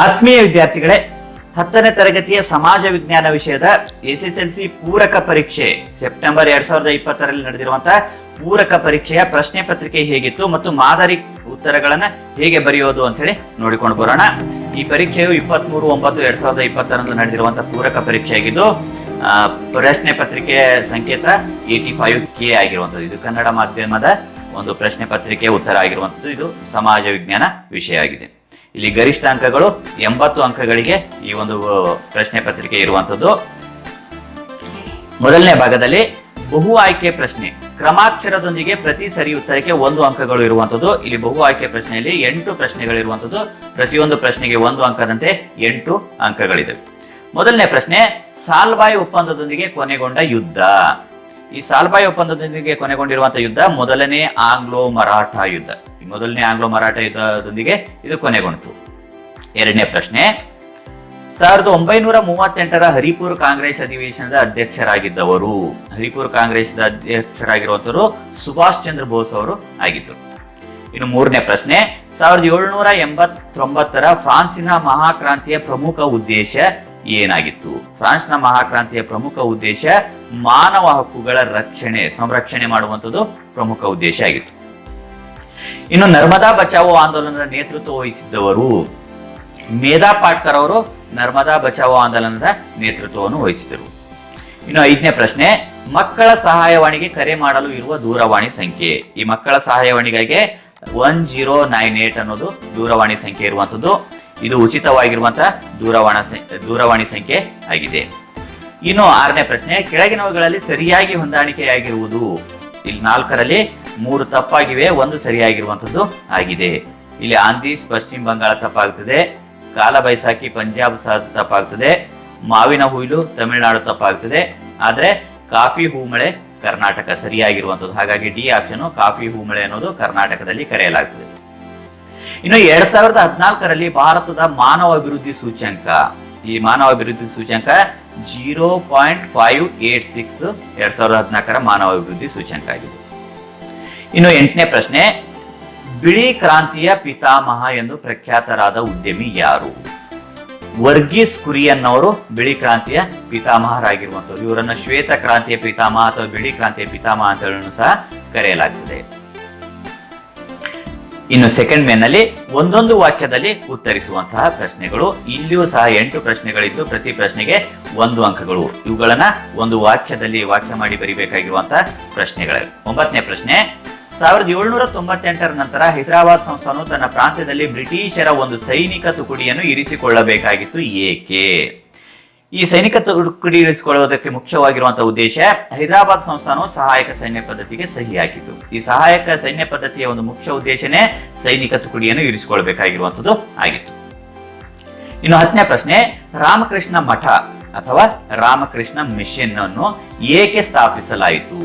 ಆತ್ಮೀಯ ವಿದ್ಯಾರ್ಥಿಗಳೇ, 10ನೇ ತರಗತಿಯ ಸಮಾಜ ವಿಜ್ಞಾನ ವಿಷಯದ ಎಸ್ಎಸ್ಎಲ್ಸಿ ಪೂರಕ ಪರೀಕ್ಷೆ ಸೆಪ್ಟೆಂಬರ್ 2020ರಲ್ಲಿ ನಡೆದಿರುವಂತಹ ಪೂರಕ ಪರೀಕ್ಷೆಯ ಪ್ರಶ್ನೆ ಪತ್ರಿಕೆ ಹೇಗಿತ್ತು ಮತ್ತು ಮಾದರಿ ಉತ್ತರಗಳನ್ನ ಹೇಗೆ ಬರೆಯೋದು ಅಂತ ಹೇಳಿ ನೋಡಿಕೊಂಡು ಬರೋಣ. ಈ ಪರೀಕ್ಷೆಯು 23/9/2020 ನಡೆದಿರುವಂತಹ ಪೂರಕ ಪರೀಕ್ಷೆ ಆಗಿದ್ದು ಪ್ರಶ್ನೆ ಪತ್ರಿಕೆಯ ಸಂಕೇತ 85K ಆಗಿರುವಂತದ್ದು. ಇದು ಕನ್ನಡ ಮಾಧ್ಯಮದ ಒಂದು ಪ್ರಶ್ನೆ ಪತ್ರಿಕೆ ಉತ್ತರ ಆಗಿರುವಂತದ್ದು. ಇದು ಸಮಾಜ ವಿಜ್ಞಾನ ವಿಷಯ ಆಗಿದೆ. ಇಲ್ಲಿ ಗರಿಷ್ಠ ಅಂಕಗಳು 80 ಅಂಕಗಳಿಗೆ ಈ ಒಂದು ಪ್ರಶ್ನೆ ಪತ್ರಿಕೆ ಇರುವಂತದ್ದು. ಮೊದಲನೇ ಭಾಗದಲ್ಲಿ ಬಹು ಆಯ್ಕೆ ಪ್ರಶ್ನೆ, ಕ್ರಮಾಕ್ಷರದೊಂದಿಗೆ ಪ್ರತಿ ಸರಿ ಉತ್ತರಕ್ಕೆ 1 ಅಂಕಗಳು ಇರುವಂತದ್ದು. ಇಲ್ಲಿ ಬಹು ಆಯ್ಕೆ ಪ್ರಶ್ನೆಯಲ್ಲಿ 8 ಪ್ರಶ್ನೆಗಳಿರುವಂತದ್ದು. ಪ್ರತಿಯೊಂದು ಪ್ರಶ್ನೆಗೆ 1 ಅಂಕದಂತೆ 8 ಅಂಕಗಳಿವೆ. ಮೊದಲನೇ ಪ್ರಶ್ನೆ, ಸಾಲ್ಬಾಯ್ ಒಪ್ಪಂದದೊಂದಿಗೆ ಕೊನೆಗೊಂಡ ಯುದ್ಧ. ಈ ಸಾಲ್ಬಾಯ್ ಒಪ್ಪಂದದೊಂದಿಗೆ ಕೊನೆಗೊಂಡಿರುವಂತಹ ಯುದ್ಧ ಮೊದಲನೇ ಆಂಗ್ಲೋ ಮರಾಠ ಯುದ್ಧ. ಮೊದಲನೇ ಆಂಗ್ಲೋ ಮರಾಠ ಯುದ್ಧದೊಂದಿಗೆ ಇದು ಕೊನೆಗೊಂಡಿತು. ಎರಡನೇ ಪ್ರಶ್ನೆ, 1938ರ ಹರಿಪುರ್ ಕಾಂಗ್ರೆಸ್ ಅಧಿವೇಶನದ ಅಧ್ಯಕ್ಷರಾಗಿದ್ದವರು. ಹರಿಪುರ್ ಕಾಂಗ್ರೆಸ್ದ ಅಧ್ಯಕ್ಷರಾಗಿರುವಂತವರು ಸುಭಾಷ್ ಚಂದ್ರ ಬೋಸ್ ಅವರು ಆಗಿದ್ದರು. ಇನ್ನು ಮೂರನೇ ಪ್ರಶ್ನೆ, 1789ರ ಫ್ರಾನ್ಸಿನ ಮಹಾಕ್ರಾಂತಿಯ ಪ್ರಮುಖ ಉದ್ದೇಶ ಏನಾಗಿತ್ತು? ಫ್ರಾನ್ಸ್ನ ಮಹಾಕ್ರಾಂತಿಯ ಪ್ರಮುಖ ಉದ್ದೇಶ ಮಾನವ ಹಕ್ಕುಗಳ ಸಂರಕ್ಷಣೆ ಮಾಡುವಂಥದ್ದು ಪ್ರಮುಖ ಉದ್ದೇಶ ಆಗಿತ್ತು. ಇನ್ನು ನರ್ಮದಾ ಬಚಾವೋ ಆಂದೋಲನದ ನೇತೃತ್ವ ವಹಿಸಿದ್ದವರು ಮೇಧಾ ಪಾಟ್ಕರ್ ಅವರು ನರ್ಮದಾ ಬಚಾವೋ ಆಂದೋಲನದ ನೇತೃತ್ವವನ್ನು ವಹಿಸಿದರು. ಇನ್ನು ಐದನೇ ಪ್ರಶ್ನೆ, ಮಕ್ಕಳ ಸಹಾಯವಾಣಿಗೆ ಕರೆ ಮಾಡಲು ಇರುವ ದೂರವಾಣಿ ಸಂಖ್ಯೆ. ಈ ಮಕ್ಕಳ ಸಹಾಯವಾಣಿಗಾಗಿ 1098 ಅನ್ನೋದು ದೂರವಾಣಿ ಸಂಖ್ಯೆ ಇರುವಂತದ್ದು. ಇದು ಉಚಿತವಾಗಿರುವಂತಹ ದೂರವಾಣಿ ಸಂಖ್ಯೆ ಆಗಿದೆ. ಇನ್ನು ಆರನೇ ಪ್ರಶ್ನೆ, ಕೆಳಗಿನವುಗಳಲ್ಲಿ ಸರಿಯಾಗಿ ಹೊಂದಾಣಿಕೆಯಾಗಿರುವುದು. ಇಲ್ಲಿ 4ರಲ್ಲಿ 3 ತಪ್ಪಾಗಿವೆ, 1 ಸರಿಯಾಗಿರುವಂತದ್ದು ಆಗಿದೆ. ಇಲ್ಲಿ ಆಂಧೀಸ್ ಪಶ್ಚಿಮ ಬಂಗಾಳ ತಪ್ಪಾಗ್ತದೆ, ಕಾಲ ಬೈಸಾಖಿ ಪಂಜಾಬ್ ಸಹ ತಪ್ಪಾಗ್ತದೆ, ಮಾವಿನ ಹುಯಿಲು ತಮಿಳುನಾಡು ತಪ್ಪಾಗ್ತದೆ. ಆದ್ರೆ ಕಾಫಿ ಹೂಮಳೆ ಕರ್ನಾಟಕ ಸರಿಯಾಗಿರುವಂತದ್ದು. ಹಾಗಾಗಿ ಡಿ ಆಪ್ಷನ್ ಕಾಫಿ ಹೂಮಳೆ ಅನ್ನೋದು ಕರ್ನಾಟಕದಲ್ಲಿ ಕರೆಯಲಾಗ್ತದೆ. ಇನ್ನು 2014ರಲ್ಲಿ ಭಾರತದ ಮಾನವ ಅಭಿವೃದ್ಧಿ ಸೂಚ್ಯಂಕ. ಈ ಮಾನವ ಅಭಿವೃದ್ಧಿ ಸೂಚ್ಯಂಕ 0.586 2014ರ ಮಾನವ ಅಭಿವೃದ್ಧಿ ಸೂಚ್ಯಂಕ ಆಗಿದೆ. ಇನ್ನು 8ನೇ ಪ್ರಶ್ನೆ, ಬಿಳಿ ಕ್ರಾಂತಿಯ ಪಿತಾಮಹ ಎಂದು ಪ್ರಖ್ಯಾತರಾದ ಉದ್ಯಮಿ ಯಾರು? ವರ್ಗೀಸ್ ಕುರಿಯನ್ ಅವರು ಬಿಳಿ ಕ್ರಾಂತಿಯ ಪಿತಾಮಹರಾಗಿರುವಂತವ್ರು. ಇವರನ್ನ ಶ್ವೇತ ಕ್ರಾಂತಿಯ ಪಿತಾಮಹ ಅಥವಾ ಬಿಳಿ ಕ್ರಾಂತಿಯ ಪಿತಾಮಹ ಅಂತ ಹೇಳಲು ಸಹ ಕರೆಯಲಾಗ್ತದೆ. ಇನ್ನು ಸೆಕೆಂಡ್ ಮೇನ್ನಲ್ಲಿ ಒಂದೊಂದು ವಾಕ್ಯದಲ್ಲಿ ಉತ್ತರಿಸುವಂತಹ ಪ್ರಶ್ನೆಗಳು. ಇಲ್ಲಿಯೂ ಸಹ 8 ಪ್ರಶ್ನೆಗಳಿದ್ದು ಪ್ರತಿ ಪ್ರಶ್ನೆಗೆ 1 ಅಂಕಗಳು. ಇವುಗಳನ್ನ ಒಂದು ವಾಕ್ಯದಲ್ಲಿ ವಾಕ್ಯ ಮಾಡಿ ಬರಿಬೇಕಾಗಿರುವಂತಹ ಪ್ರಶ್ನೆಗಳು. 9ನೇ ಪ್ರಶ್ನೆ, 1798ರ ನಂತರ ಹೈದರಾಬಾದ್ ಸಂಸ್ಥಾನವು ತನ್ನ ಪ್ರಾಂತ್ಯದಲ್ಲಿ ಬ್ರಿಟಿಷರ ಒಂದು ಸೈನಿಕ ತುಕಡಿಯನ್ನು ಇರಿಸಿಕೊಳ್ಳಬೇಕಾಗಿತ್ತು, ಏಕೆ? ಈ ಸೈನಿಕ ತುಕಡಿ ಇರಿಸಿಕೊಳ್ಳುವುದಕ್ಕೆ ಮುಖ್ಯವಾಗಿರುವಂತಹ ಉದ್ದೇಶ ಹೈದರಾಬಾದ್ ಸಂಸ್ಥಾನವು ಸಹಾಯಕ ಸೈನ್ಯ ಪದ್ಧತಿಗೆ ಸಹಿ ಹಾಕಿತು. ಈ ಸಹಾಯಕ ಸೈನ್ಯ ಪದ್ಧತಿಯ ಒಂದು ಮುಖ್ಯ ಉದ್ದೇಶನೇ ಸೈನಿಕ ತುಕಡಿಯನ್ನು ಇರಿಸಿಕೊಳ್ಳಬೇಕಾಗಿರುವಂತದ್ದು ಆಗಿತ್ತು. ಇನ್ನು 10ನೇ ಪ್ರಶ್ನೆ, ರಾಮಕೃಷ್ಣ ಮಠ ಅಥವಾ ರಾಮಕೃಷ್ಣ ಮಿಷನ್ ಅನ್ನು ಏಕೆ ಸ್ಥಾಪಿಸಲಾಯಿತು?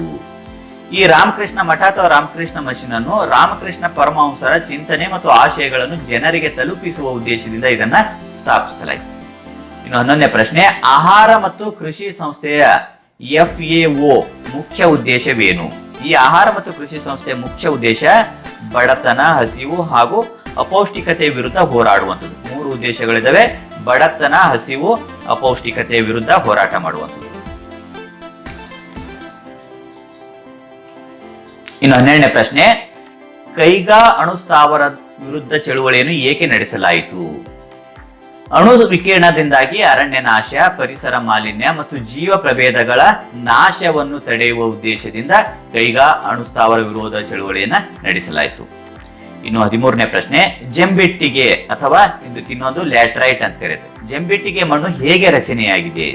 ಈ ರಾಮಕೃಷ್ಣ ಮಠ ಅಥವಾ ರಾಮಕೃಷ್ಣ ಮಿಷನ್ ಅನ್ನು ರಾಮಕೃಷ್ಣ ಪರಮಹಂಸರ ಚಿಂತನೆ ಮತ್ತು ಆಶಯಗಳನ್ನು ಜನರಿಗೆ ತಲುಪಿಸುವ ಉದ್ದೇಶದಿಂದ ಇದನ್ನ ಸ್ಥಾಪಿಸಲಾಯಿತು. ಇನ್ನು 11ನೇ ಪ್ರಶ್ನೆ, ಆಹಾರ ಮತ್ತು ಕೃಷಿ ಸಂಸ್ಥೆಯ FAO ಮುಖ್ಯ ಉದ್ದೇಶವೇನು? ಈ ಆಹಾರ ಮತ್ತು ಕೃಷಿ ಸಂಸ್ಥೆಯ ಮುಖ್ಯ ಉದ್ದೇಶ ಬಡತನ, ಹಸಿವು ಹಾಗೂ ಅಪೌಷ್ಟಿಕತೆ ವಿರುದ್ಧ ಹೋರಾಡುವಂಥದ್ದು. 3 ಉದ್ದೇಶಗಳಿದ್ದಾವೆ: ಬಡತನ, ಹಸಿವು, ಅಪೌಷ್ಟಿಕತೆಯ ವಿರುದ್ಧ ಹೋರಾಟ ಮಾಡುವಂಥದ್ದು. ಇನ್ನು 12ನೇ ಪ್ರಶ್ನೆ, ಕೈಗಾ ಅಣುಸ್ಥಾವರ ವಿರುದ್ಧ ಚಳುವಳಿಯನ್ನು ಏಕೆ ನಡೆಸಲಾಯಿತು? ಅಣು ವಿಕಿರಣದಿಂದಾಗಿ ಅರಣ್ಯ ನಾಶ, ಪರಿಸರ ಮಾಲಿನ್ಯ ಮತ್ತು ಜೀವ ಪ್ರಭೇದಗಳ ನಾಶವನ್ನು ತಡೆಯುವ ಉದ್ದೇಶದಿಂದ ಕೈಗಾ ಅಣುಸ್ಥಾವರ ವಿರೋಧ ಚಳುವಳಿಯನ್ನ ನಡೆಸಲಾಯಿತು. ಇನ್ನು 13ನೇ ಪ್ರಶ್ನೆ, ಜಂಬಿಟ್ಟಿಗೆ ಅಥವಾ ಇದಕ್ಕಿನ್ನೊಂದು ಲ್ಯಾಟ್ರೈಟ್ ಅಂತ ಕರೆಯುತ್ತೆ. ಜಂಬಿಟ್ಟಿಗೆ ಮಣ್ಣು ಹೇಗೆ ರಚನೆಯಾಗಿದೆ?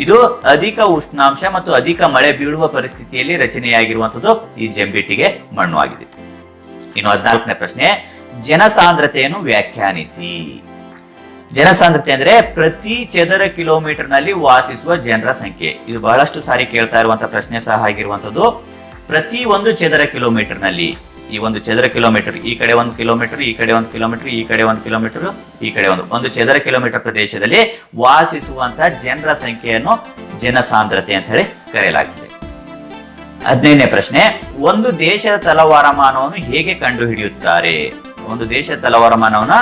ಇದು ಅಧಿಕ ಉಷ್ಣಾಂಶ ಮತ್ತು ಅಧಿಕ ಮಳೆ ಬೀಳುವ ಪರಿಸ್ಥಿತಿಯಲ್ಲಿ ರಚನೆಯಾಗಿರುವಂತದ್ದು ಈ ಜಂಬಿಟ್ಟಿಗೆ ಮಣ್ಣು ಆಗಿದೆ. ಇನ್ನು 14ನೇ ಪ್ರಶ್ನೆ, ಜನಸಾಂದ್ರತೆಯನ್ನು ವ್ಯಾಖ್ಯಾನಿಸಿ. ಜನಸಾಂದ್ರತೆ ಅಂದ್ರೆ ಪ್ರತಿ ಚದರ ಕಿಲೋಮೀಟರ್ ನಲ್ಲಿ ವಾಸಿಸುವ ಜನರ ಸಂಖ್ಯೆ. ಇದು ಬಹಳಷ್ಟು ಸಾರಿ ಕೇಳ್ತಾ ಇರುವಂತಹ ಪ್ರಶ್ನೆ ಸಹ ಆಗಿರುವಂತದ್ದು. ಪ್ರತಿ ಒಂದು ಚದರ ಕಿಲೋಮೀಟರ್ ನಲ್ಲಿ, ಈ ಒಂದು ಚದರ ಕಿಲೋಮೀಟರ್, ಈ ಕಡೆ 1 ಕಿಲೋಮೀಟರ್, ಈ ಕಡೆ 1 ಕಿಲೋಮೀಟರ್, ಈ ಕಡೆ 1 ಕಿಲೋಮೀಟರ್, ಈ ಕಡೆ ಒಂದು ಚದರ ಕಿಲೋಮೀಟರ್ ಪ್ರದೇಶದಲ್ಲಿ ವಾಸಿಸುವಂತಹ ಜನರ ಸಂಖ್ಯೆಯನ್ನು ಜನಸಾಂದ್ರತೆ ಅಂತ ಹೇಳಿ ಕರೆಯಲಾಗ್ತದೆ. 15ನೇ ಪ್ರಶ್ನೆ, ಒಂದು ದೇಶದ ತಲವಾರಮಾನವನ್ನು ಹೇಗೆ ಕಂಡುಹಿಡಿಯುತ್ತಾರೆ? ಒಂದು ದೇಶದ ತಲವಾರಮಾನವನ್ನ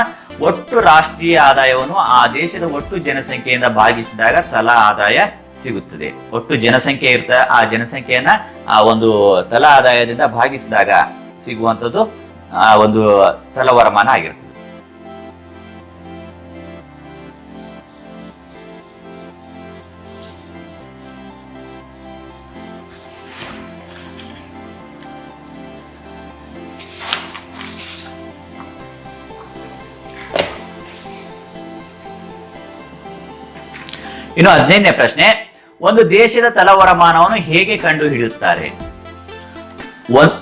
ಒಟ್ಟು ರಾಷ್ಟ್ರೀಯ ಆದಾಯವನ್ನು ಆ ದೇಶದ ಒಟ್ಟು ಜನಸಂಖ್ಯೆಯಿಂದ ಭಾಗಿಸಿದಾಗ ತಲಾ ಆದಾಯ ಸಿಗುತ್ತದೆ. ಒಟ್ಟು ಜನಸಂಖ್ಯೆ ಇರ್ತ ಆ ಜನಸಂಖ್ಯೆಯನ್ನ ಆ ಒಂದು ತಲಾ ಆದಾಯದಿಂದ ಭಾಗಿಸಿದಾಗ ಸಿಗುವಂಥದ್ದು ಆ ಒಂದು ತಲವರಮಾನ ಆಗಿರ್ತದೆ. ಇನ್ನು 15ನೇ ಪ್ರಶ್ನೆ, ಒಂದು ದೇಶದ ತಲವರಮಾನವನ್ನು ಹೇಗೆ ಕಂಡು ಹಿಡಿಯುತ್ತಾರೆ?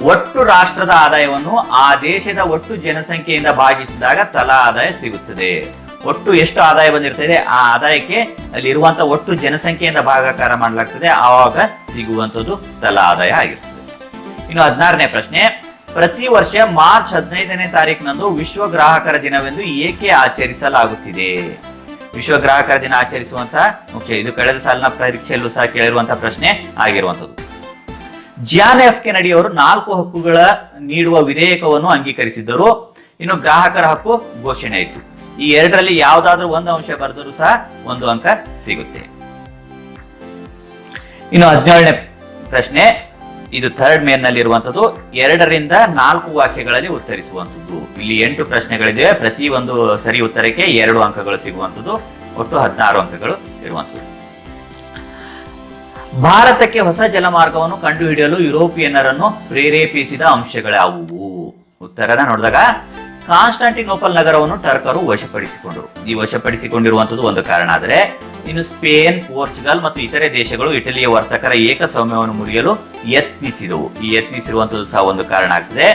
ಒಟ್ಟು ರಾಷ್ಟ್ರದ ಆದಾಯವನ್ನು ಆ ದೇಶದ ಒಟ್ಟು ಜನಸಂಖ್ಯೆಯಿಂದ ಭಾಗಿಸಿದಾಗ ತಲಾ ಆದಾಯ ಸಿಗುತ್ತದೆ. ಒಟ್ಟು ಎಷ್ಟು ಆದಾಯ ಬಂದಿರ್ತದೆ ಆ ಆದಾಯಕ್ಕೆ ಅಲ್ಲಿರುವಂತಹ ಒಟ್ಟು ಜನಸಂಖ್ಯೆಯಿಂದ ಭಾಗಾಕಾರ ಮಾಡಲಾಗ್ತದೆ, ಆವಾಗ ಸಿಗುವಂತದ್ದು ತಲಾ ಆದಾಯ ಆಗಿರ್ತದೆ. ಇನ್ನು 16ನೇ ಪ್ರಶ್ನೆ, ಪ್ರತಿ ವರ್ಷ ಮಾರ್ಚ್ 15ನೇ ತಾರೀಕಿನಂದು ವಿಶ್ವ ಗ್ರಾಹಕರ ದಿನವೆಂದು ಏಕೆ ಆಚರಿಸಲಾಗುತ್ತಿದೆ? ವಿಶ್ವ ಗ್ರಾಹಕರ ದಿನ ಆಚರಿಸುವಂತಹ ಮುಖ್ಯ, ಇದು ಕಳೆದ ಸಾಲಿನ ಪರೀಕ್ಷೆಯಲ್ಲೂ ಸಹ ಕೇಳಿರುವಂತಹ ಪ್ರಶ್ನೆ ಆಗಿರುವಂತದ್ದು. ಜಾನ್ ಎಫ್ ಕೆನಡಿ ಅವರು 4 ಹಕ್ಕುಗಳ ನೀಡುವ ವಿಧೇಯಕವನ್ನು ಅಂಗೀಕರಿಸಿದ್ದರು. ಇನ್ನು ಗ್ರಾಹಕರ ಹಕ್ಕು ಘೋಷಣೆ ಆಯಿತು. ಈ ಎರಡರಲ್ಲಿ ಯಾವುದಾದ್ರೂ ಒಂದು ಅಂಶ ಬರೆದರೂ ಸಹ 1 ಅಂಕ ಸಿಗುತ್ತೆ. ಇನ್ನು 17ನೇ ಪ್ರಶ್ನೆ, ಇದು ಥರ್ಡ್ ಮೇನ್ ನಲ್ಲಿ ಇರುವಂತದ್ದು. 2 ರಿಂದ 4 ವಾಕ್ಯಗಳಲ್ಲಿ ಉತ್ತರಿಸುವಂತದ್ದು. ಇಲ್ಲಿ 8 ಪ್ರಶ್ನೆಗಳಿವೆ. ಪ್ರತಿ ಒಂದು ಸರಿ ಉತ್ತರಕ್ಕೆ 2 ಅಂಕಗಳು ಸಿಗುವಂತದ್ದು. ಒಟ್ಟು 16 ಅಂಕಗಳು ಇರುವಂತದ್ದು. ಭಾರತಕ್ಕೆ ಹೊಸ ಜಲಮಾರ್ಗವನ್ನು ಕಂಡುಹಿಡಿಯಲು ಯುರೋಪಿಯನ್ನರನ್ನು ಪ್ರೇರೇಪಿಸಿದ ಅಂಶಗಳ್ಯಾವುವು? ಉತ್ತರನ ನೋಡಿದಾಗ ಕಾನ್ಸ್ಟಾಂಟಿನೋಪಲ್ ನಗರವನ್ನು ಟರ್ಕರು ವಶಪಡಿಸಿಕೊಂಡರು. ಈ ವಶಪಡಿಸಿಕೊಂಡಿರುವಂತದ್ದು ಒಂದು ಕಾರಣ. ಆದರೆ ಇನ್ನು ಸ್ಪೇನ್, ಪೋರ್ಚುಗಲ್ ಮತ್ತು ಇತರೆ ದೇಶಗಳು ಇಟಲಿಯ ವರ್ತಕರ ಏಕಸ್ವಾಮ್ಯವನ್ನು ಮುರಿಯಲು ಯತ್ನಿಸಿದವು. ಈ ಯತ್ನಿಸಿರುವಂತದ್ದು ಸಹ ಒಂದು ಕಾರಣ ಆಗ್ತದೆ.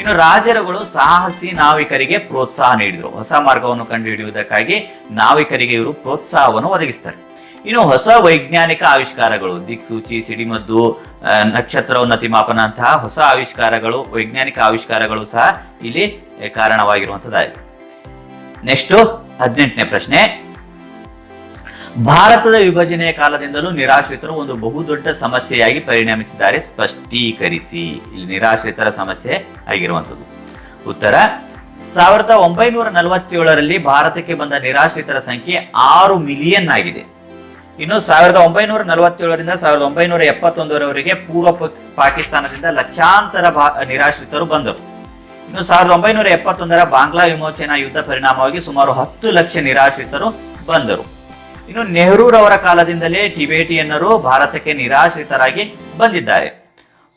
ಇನ್ನು ರಾಜರುಗಳು ಸಾಹಸಿ ನಾವಿಕರಿಗೆ ಪ್ರೋತ್ಸಾಹ ನೀಡಿದರು. ಹೊಸ ಮಾರ್ಗವನ್ನು ಕಂಡುಹಿಡಿಯುವುದಕ್ಕಾಗಿ ನಾವಿಕರಿಗೆ ಇವರು ಪ್ರೋತ್ಸಾಹವನ್ನು ಒದಗಿಸ್ತಾರೆ. ಇನ್ನು ಹೊಸ ವೈಜ್ಞಾನಿಕ ಆವಿಷ್ಕಾರಗಳು, ದಿಕ್ಸೂಚಿ, ಸಿಡಿಮದ್ದು, ನಕ್ಷತ್ರ ಉನ್ನತಿ ಮಾಪನ ಅಂತಹ ಹೊಸ ಆವಿಷ್ಕಾರಗಳು, ವೈಜ್ಞಾನಿಕ ಆವಿಷ್ಕಾರಗಳು ಸಹ ಇಲ್ಲಿ ಕಾರಣವಾಗಿರುವಂತದ್ದಾಗಿದೆ. ನೆಕ್ಸ್ಟ್ 18ನೇ ಪ್ರಶ್ನೆ, ಭಾರತದ ವಿಭಜನೆಯ ಕಾಲದಿಂದಲೂ ನಿರಾಶ್ರಿತರು ಒಂದು ಬಹುದೊಡ್ಡ ಸಮಸ್ಯೆಯಾಗಿ ಪರಿಣಮಿಸಿದ್ದಾರೆ, ಸ್ಪಷ್ಟೀಕರಿಸಿ. ಇಲ್ಲಿ ನಿರಾಶ್ರಿತರ ಸಮಸ್ಯೆ ಆಗಿರುವಂತದ್ದು. ಉತ್ತರ 1947ರಲ್ಲಿ ಭಾರತಕ್ಕೆ ಬಂದ ನಿರಾಶ್ರಿತರ ಸಂಖ್ಯೆ 6 ಮಿಲಿಯನ್ ಆಗಿದೆ. ಇನ್ನು 1947ರಿಂದ 1971ರವರೆಗೆ ಪೂರ್ವ ಪಾಕಿಸ್ತಾನದಿಂದ ಲಕ್ಷಾಂತರ ನಿರಾಶ್ರಿತರು ಬಂದರು. ಇನ್ನು 1971ರ ಬಾಂಗ್ಲಾ ವಿಮೋಚನಾ ಯುದ್ಧ ಪರಿಣಾಮವಾಗಿ ಸುಮಾರು 10 ಲಕ್ಷ ನಿರಾಶ್ರಿತರು ಬಂದರು. ಇನ್ನು ನೆಹರೂರವರ ಕಾಲದಿಂದಲೇ ಟಿಬೇಟಿಯನ್ನರು ಭಾರತಕ್ಕೆ ನಿರಾಶ್ರಿತರಾಗಿ ಬಂದಿದ್ದಾರೆ.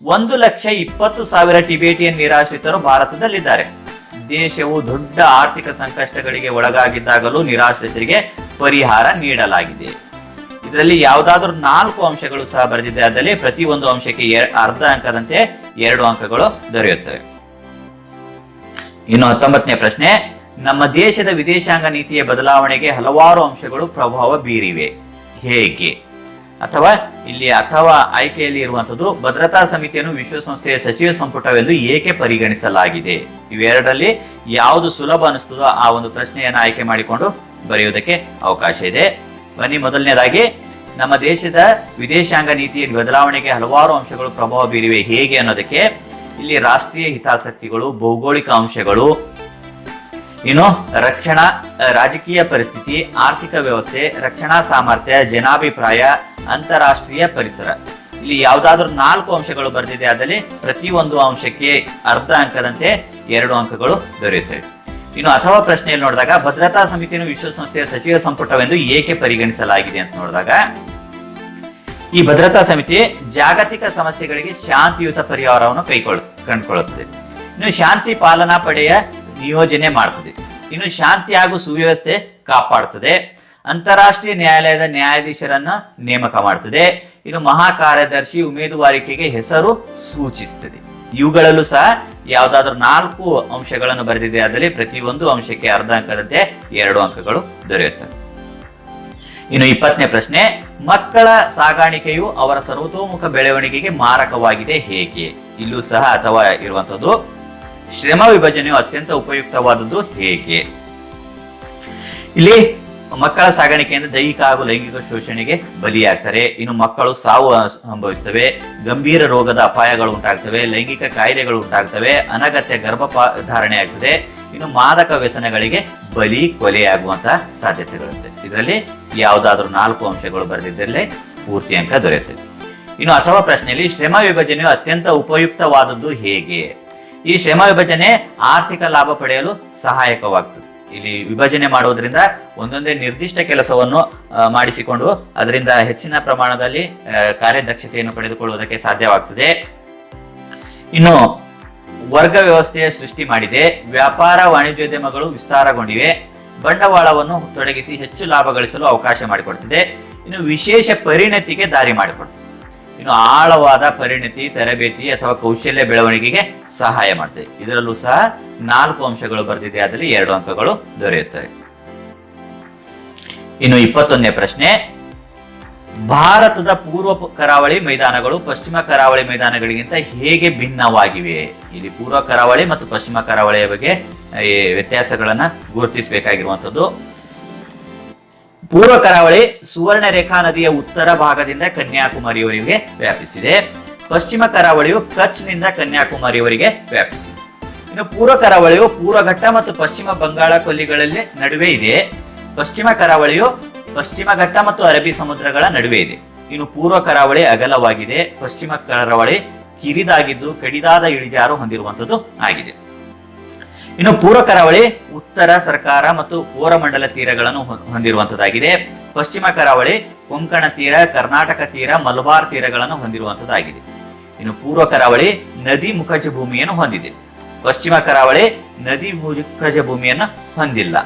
1,20,000 ಟಿಬೇಟಿಯನ್ ನಿರಾಶ್ರಿತರು ಭಾರತದಲ್ಲಿದ್ದಾರೆ. ದೇಶವು ದೊಡ್ಡ ಆರ್ಥಿಕ ಸಂಕಷ್ಟಗಳಿಗೆ ಒಳಗಾಗಿದ್ದಾಗಲೂ ನಿರಾಶ್ರಿತರಿಗೆ ಪರಿಹಾರ ನೀಡಲಾಗಿದೆ. ಇದರಲ್ಲಿ ಯಾವುದಾದ್ರೂ 4 ಅಂಶಗಳು ಸಹ ಬರೆದಿದೆ. ಅದರಲ್ಲಿ ಪ್ರತಿ ಒಂದು ಅಂಶಕ್ಕೆ ಅರ್ಧ ಅಂಕದಂತೆ 2 ಅಂಕಗಳು ದೊರೆಯುತ್ತವೆ. ಇನ್ನು 19ನೇ ಪ್ರಶ್ನೆ, ನಮ್ಮ ದೇಶದ ವಿದೇಶಾಂಗ ನೀತಿಯ ಬದಲಾವಣೆಗೆ ಹಲವಾರು ಅಂಶಗಳು ಪ್ರಭಾವ ಬೀರಿವೆ, ಹೇಗೆ? ಅಥವಾ ಇಲ್ಲಿ ಅಥವಾ ಆಯ್ಕೆಯಲ್ಲಿ ಇರುವಂತದ್ದು, ಭದ್ರತಾ ಸಮಿತಿಯನ್ನು ವಿಶ್ವಸಂಸ್ಥೆಯ ಸಚಿವ ಸಂಪುಟವೆಂದು ಏಕೆ ಪರಿಗಣಿಸಲಾಗಿದೆ? ಇವೆರಡರಲ್ಲಿ ಯಾವುದು ಸುಲಭ ಅನಿಸ್ತದೋ ಆ ಒಂದು ಪ್ರಶ್ನೆಯನ್ನು ಆಯ್ಕೆ ಮಾಡಿಕೊಂಡು ಬರೆಯುವುದಕ್ಕೆ ಅವಕಾಶ ಇದೆ. ಬನ್ನಿ, ಮೊದಲನೇದಾಗಿ ನಮ್ಮ ದೇಶದ ವಿದೇಶಾಂಗ ನೀತಿಯ ಬದಲಾವಣೆಗೆ ಹಲವಾರು ಅಂಶಗಳು ಪ್ರಭಾವ ಬೀರಿವೆ, ಹೇಗೆ ಅನ್ನೋದಕ್ಕೆ ಇಲ್ಲಿ ರಾಷ್ಟ್ರೀಯ ಹಿತಾಸಕ್ತಿಗಳು, ಭೌಗೋಳಿಕ ಅಂಶಗಳು, ಇನ್ನು ರಕ್ಷಣಾ ರಾಜಕೀಯ ಪರಿಸ್ಥಿತಿ, ಆರ್ಥಿಕ ವ್ಯವಸ್ಥೆ, ರಕ್ಷಣಾ ಸಾಮರ್ಥ್ಯ, ಜನಾಭಿಪ್ರಾಯ, ಅಂತಾರಾಷ್ಟ್ರೀಯ ಪರಿಸರ. ಇಲ್ಲಿ ಯಾವುದಾದ್ರೂ 4 ಅಂಶಗಳು ಬರೆದಿದೆ. ಅದರಲ್ಲಿ ಪ್ರತಿ ಒಂದು ಅಂಶಕ್ಕೆ ಅರ್ಧ ಅಂಕದಂತೆ 2 ಅಂಕಗಳು ದೊರೆಯುತ್ತವೆ. ಇನ್ನು ಅಥವಾ ಪ್ರಶ್ನೆಯಲ್ಲಿ ನೋಡಿದಾಗ ಭದ್ರತಾ ಸಮಿತಿಯನ್ನು ವಿಶ್ವಸಂಸ್ಥೆಯ ಸಚಿವ ಸಂಪುಟವೆಂದು ಏಕೆ ಪರಿಗಣಿಸಲಾಗಿದೆ ಅಂತ ನೋಡಿದಾಗ, ಈ ಭದ್ರತಾ ಸಮಿತಿ ಜಾಗತಿಕ ಸಮಸ್ಯೆಗಳಿಗೆ ಶಾಂತಿಯುತ ಪರಿಹಾರವನ್ನು ಕಂಡುಕೊಳ್ಳುತ್ತದೆ. ಇನ್ನು ಶಾಂತಿ ಪಾಲನಾ ಪಡೆಯ ನಿಯೋಜನೆ ಮಾಡ್ತದೆ. ಇನ್ನು ಶಾಂತಿ ಹಾಗೂ ಸುವ್ಯವಸ್ಥೆ ಕಾಪಾಡುತ್ತದೆ. ಅಂತಾರಾಷ್ಟ್ರೀಯ ನ್ಯಾಯಾಲಯದ ನ್ಯಾಯಾಧೀಶರನ್ನ ನೇಮಕ ಮಾಡ್ತದೆ. ಇನ್ನು ಮಹಾ ಕಾರ್ಯದರ್ಶಿ ಉಮೇದುವಾರಿಕೆಗೆ ಹೆಸರು ಸೂಚಿಸುತ್ತದೆ. ಇವುಗಳಲ್ಲೂ ಸಹ ಯಾವುದಾದ್ರೂ 4 ಅಂಶಗಳನ್ನು ಬರೆದಿದೆ. ಅದರಲ್ಲಿ ಪ್ರತಿಯೊಂದು ಅಂಶಕ್ಕೆ ಅರ್ಧ ಅಂಕದಂತೆ 2 ಅಂಕಗಳು ದೊರೆಯುತ್ತವೆ. ಇನ್ನು 20ನೇ ಪ್ರಶ್ನೆ, ಮಕ್ಕಳ ಸಾಗಾಣಿಕೆಯು ಅವರ ಸರ್ವತೋಮುಖ ಬೆಳವಣಿಗೆಗೆ ಮಾರಕವಾಗಿದೆ, ಹೇಗೆ? ಇಲ್ಲೂ ಸಹ ಅಥವಾ ಇರುವಂತದ್ದು. ಶ್ರಮ ವಿಭಜನೆಯು ಅತ್ಯಂತ ಉಪಯುಕ್ತವಾದದ್ದು, ಹೇಗೆ? ಇಲ್ಲಿ ಮಕ್ಕಳ ಸಾಗಾಣಿಕೆಯಿಂದ ದೈಹಿಕ ಹಾಗೂ ಲೈಂಗಿಕ ಶೋಷಣೆಗೆ ಬಲಿಯಾಗ್ತಾರೆ. ಇನ್ನು ಮಕ್ಕಳು ಸಾವು ಸಂಭವಿಸ್ತವೆ, ಗಂಭೀರ ರೋಗದ ಅಪಾಯಗಳು ಉಂಟಾಗ್ತವೆ, ಲೈಂಗಿಕ ಕಾಯಿಲೆಗಳು ಉಂಟಾಗ್ತವೆ, ಅನಗತ್ಯ ಗರ್ಭಧಾರಣೆ ಆಗ್ತದೆ. ಇನ್ನು ಮಾದಕ ವ್ಯಸನಗಳಿಗೆ ಬಲಿ ಕೊಲೆಯಾಗುವಂತಹ ಸಾಧ್ಯತೆಗಳಿರುತ್ತೆ. ಇದರಲ್ಲಿ ಯಾವುದಾದ್ರೂ 4 ಅಂಶಗಳು ಬರೆದಿದ್ದಲ್ಲಿ ಪೂರ್ತಿ ಅಂಕ ದೊರೆಯುತ್ತೆ. ಇನ್ನು ಅಥವಾ ಪ್ರಶ್ನೆಯಲ್ಲಿ ಶ್ರಮ ವಿಭಜನೆಯು ಅತ್ಯಂತ ಉಪಯುಕ್ತವಾದದ್ದು ಹೇಗೆ? ಈ ಶ್ರಮ ವಿಭಜನೆ ಆರ್ಥಿಕ ಲಾಭ ಪಡೆಯಲು ಸಹಾಯಕವಾಗ್ತದೆ. ಇಲ್ಲಿ ವಿಭಜನೆ ಮಾಡೋದ್ರಿಂದ ಒಂದೊಂದೇ ನಿರ್ದಿಷ್ಟ ಕೆಲಸವನ್ನು ಮಾಡಿಸಿಕೊಂಡು ಅದರಿಂದ ಹೆಚ್ಚಿನ ಪ್ರಮಾಣದಲ್ಲಿ ಕಾರ್ಯದಕ್ಷತೆಯನ್ನು ಪಡೆದುಕೊಳ್ಳುವುದಕ್ಕೆ ಸಾಧ್ಯವಾಗ್ತದೆ. ಇನ್ನು ವರ್ಗ ವ್ಯವಸ್ಥೆಯ ಸೃಷ್ಟಿ ಮಾಡಿದೆ. ವ್ಯಾಪಾರ ವಾಣಿಜ್ಯೋದ್ಯಮಗಳು ವಿಸ್ತಾರಗೊಂಡಿವೆ. ಬಂಡವಾಳವನ್ನು ತೊಡಗಿಸಿ ಹೆಚ್ಚು ಲಾಭ ಗಳಿಸಲು ಅವಕಾಶ ಮಾಡಿಕೊಡ್ತಿದೆ. ಇನ್ನು ವಿಶೇಷ ಪರಿಣತಿಗೆ ದಾರಿ ಮಾಡಿಕೊಡ್ತದೆ. ಇನ್ನು ಆಳವಾದ ಪರಿಣತಿ, ತರಬೇತಿ ಅಥವಾ ಕೌಶಲ್ಯ ಬೆಳವಣಿಗೆಗೆ ಸಹಾಯ ಮಾಡ್ತದೆ. ಇದರಲ್ಲೂ ಸಹ 4 ಅಂಶಗಳು ಬರೆದಿದೆ, ಅದರಲ್ಲಿ 2 ಅಂಕಗಳು ದೊರೆಯುತ್ತವೆ. ಇನ್ನು 21ನೇ ಪ್ರಶ್ನೆ, ಭಾರತದ ಪೂರ್ವ ಕರಾವಳಿ ಮೈದಾನಗಳು ಪಶ್ಚಿಮ ಕರಾವಳಿ ಮೈದಾನಗಳಿಗಿಂತ ಹೇಗೆ ಭಿನ್ನವಾಗಿವೆ? ಇಲ್ಲಿ ಪೂರ್ವ ಕರಾವಳಿ ಮತ್ತು ಪಶ್ಚಿಮ ಕರಾವಳಿಯ ಬಗ್ಗೆ ವ್ಯತ್ಯಾಸಗಳನ್ನ ಗುರುತಿಸಬೇಕಾಗಿರುವಂತದ್ದು. ಪೂರ್ವ ಕರಾವಳಿ ಸುವರ್ಣ ರೇಖಾ ನದಿಯ ಉತ್ತರ ಭಾಗದಿಂದ ಕನ್ಯಾಕುಮಾರಿಯವರೆಗೆ ವ್ಯಾಪಿಸಿದೆ. ಪಶ್ಚಿಮ ಕರಾವಳಿಯು ಕಚ್ನಿಂದ ಕನ್ಯಾಕುಮಾರಿಯವರೆಗೆ ವ್ಯಾಪಿಸಿದೆ. ಇನ್ನು ಪೂರ್ವ ಕರಾವಳಿಯು ಪೂರ್ವ ಘಟ್ಟ ಮತ್ತು ಪಶ್ಚಿಮ ಬಂಗಾಳ ಕೊಲ್ಲಿಗಳಲ್ಲಿ ನಡುವೆ ಇದೆ. ಪಶ್ಚಿಮ ಕರಾವಳಿಯು ಪಶ್ಚಿಮ ಘಟ್ಟ ಮತ್ತು ಅರಬ್ಬಿ ಸಮುದ್ರಗಳ ನಡುವೆ ಇದೆ. ಇನ್ನು ಪೂರ್ವ ಕರಾವಳಿ ಅಗಲವಾಗಿದೆ. ಪಶ್ಚಿಮ ಕರಾವಳಿ ಕಿರಿದಾಗಿದ್ದು ಕಡಿದಾದ ಇಳಿಜಾರು ಹೊಂದಿರುವಂತದ್ದು ಆಗಿದೆ. ಇನ್ನು ಪೂರ್ವ ಕರಾವಳಿ ಉತ್ತರ ಸರ್ಕಾರ ಮತ್ತು ಕೋರಮಂಡಲ ತೀರಗಳನ್ನು ಹೊಂದಿರುವಂತದ್ದಾಗಿದೆ. ಪಶ್ಚಿಮ ಕರಾವಳಿ ಕೊಂಕಣ ತೀರ, ಕರ್ನಾಟಕ ತೀರ, ಮಲಬಾರ್ ತೀರಗಳನ್ನು ಹೊಂದಿರುವಂತದ್ದಾಗಿದೆ. ಇನ್ನು ಪೂರ್ವ ಕರಾವಳಿ ನದಿ ಮುಖಜ ಭೂಮಿಯನ್ನು ಹೊಂದಿದೆ. ಪಶ್ಚಿಮ ಕರಾವಳಿ ನದಿ ಮುಖಜ ಭೂಮಿಯನ್ನು ಹೊಂದಿಲ್ಲ.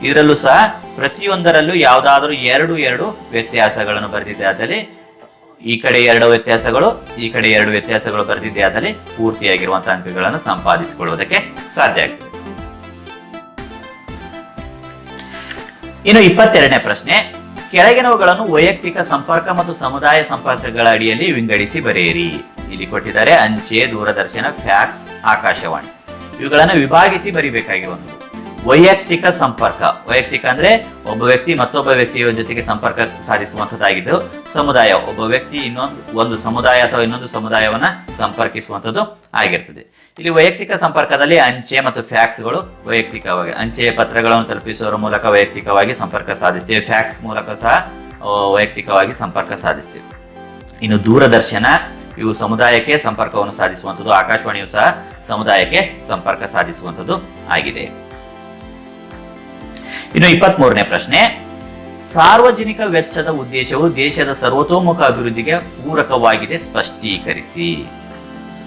ಇದರಲ್ಲೂ ಸಹ ಪ್ರತಿಯೊಂದರಲ್ಲೂ ಯಾವುದಾದ್ರೂ 2 ವ್ಯತ್ಯಾಸಗಳನ್ನು ಬರೆದಿದೆ. ಅದರಲ್ಲಿ ಈ ಕಡೆ 2 ವ್ಯತ್ಯಾಸಗಳು, ಈ ಕಡೆ 2 ವ್ಯತ್ಯಾಸಗಳು ಬರೆದಿದೆ. ಅದರಲ್ಲಿ ಪೂರ್ತಿಯಾಗಿರುವಂತಹ ಅಂಕಗಳನ್ನು ಸಂಪಾದಿಸಿಕೊಳ್ಳುವುದಕ್ಕೆ ಸಾಧ್ಯ ಆಗ್ತದೆ. ಇನ್ನು 22ನೇ ಪ್ರಶ್ನೆ, ಕೆಳಗಿನವುಗಳನ್ನು ವೈಯಕ್ತಿಕ ಸಂಪರ್ಕ ಮತ್ತು ಸಮುದಾಯ ಸಂಪರ್ಕಗಳ ಅಡಿಯಲ್ಲಿ ವಿಂಗಡಿಸಿ ಬರೆಯಿರಿ. ಇಲ್ಲಿ ಕೊಟ್ಟಿದ್ದಾರೆ ಅಂಚೆ, ದೂರದರ್ಶನ, ಫ್ಯಾಕ್ಸ್, ಆಕಾಶವಾಣಿ. ಇವುಗಳನ್ನು ವಿಭಾಗಿಸಿ ಬರಿಬೇಕಾಗಿರುವಂಥದ್ದು. ವೈಯಕ್ತಿಕ ಸಂಪರ್ಕ, ವೈಯಕ್ತಿಕ ಅಂದ್ರೆ ಒಬ್ಬ ವ್ಯಕ್ತಿ ಮತ್ತೊಬ್ಬ ವ್ಯಕ್ತಿಯ ಜೊತೆಗೆ ಸಂಪರ್ಕ ಸಾಧಿಸುವಂತದ್ದಾಗಿದ್ದು, ಸಮುದಾಯ ಒಬ್ಬ ವ್ಯಕ್ತಿ ಒಂದು ಸಮುದಾಯ ಅಥವಾ ಇನ್ನೊಂದು ಸಮುದಾಯವನ್ನ ಸಂಪರ್ಕಿಸುವಂತದ್ದು ಆಗಿರ್ತದೆ. ಇಲ್ಲಿ ವೈಯಕ್ತಿಕ ಸಂಪರ್ಕದಲ್ಲಿ ಅಂಚೆ ಮತ್ತು ಫ್ಯಾಕ್ಸ್ಗಳು ವೈಯಕ್ತಿಕವಾಗಿ ಅಂಚೆ ಪತ್ರಗಳನ್ನು ತಲುಪಿಸುವ ಮೂಲಕ ವೈಯಕ್ತಿಕವಾಗಿ ಸಂಪರ್ಕ ಸಾಧಿಸ್ತೇವೆ. ಫ್ಯಾಕ್ಸ್ ಮೂಲಕ ಸಹ ವೈಯಕ್ತಿಕವಾಗಿ ಸಂಪರ್ಕ ಸಾಧಿಸ್ತೇವೆ. ಇನ್ನು ದೂರದರ್ಶನ, ಇವು ಸಮುದಾಯಕ್ಕೆ ಸಂಪರ್ಕವನ್ನು ಸಾಧಿಸುವಂಥದ್ದು. ಆಕಾಶವಾಣಿಯು ಸಹ ಸಮುದಾಯಕ್ಕೆ ಸಂಪರ್ಕ ಸಾಧಿಸುವಂಥದ್ದು ಆಗಿದೆ. ಇನ್ನು 23ನೇ ಪ್ರಶ್ನೆ, ಸಾರ್ವಜನಿಕ ವೆಚ್ಚದ ಉದ್ದೇಶವು ದೇಶದ ಸರ್ವತೋಮುಖ ಅಭಿವೃದ್ಧಿಗೆ ಪೂರಕವಾಗಿದೆ, ಸ್ಪಷ್ಟೀಕರಿಸಿ.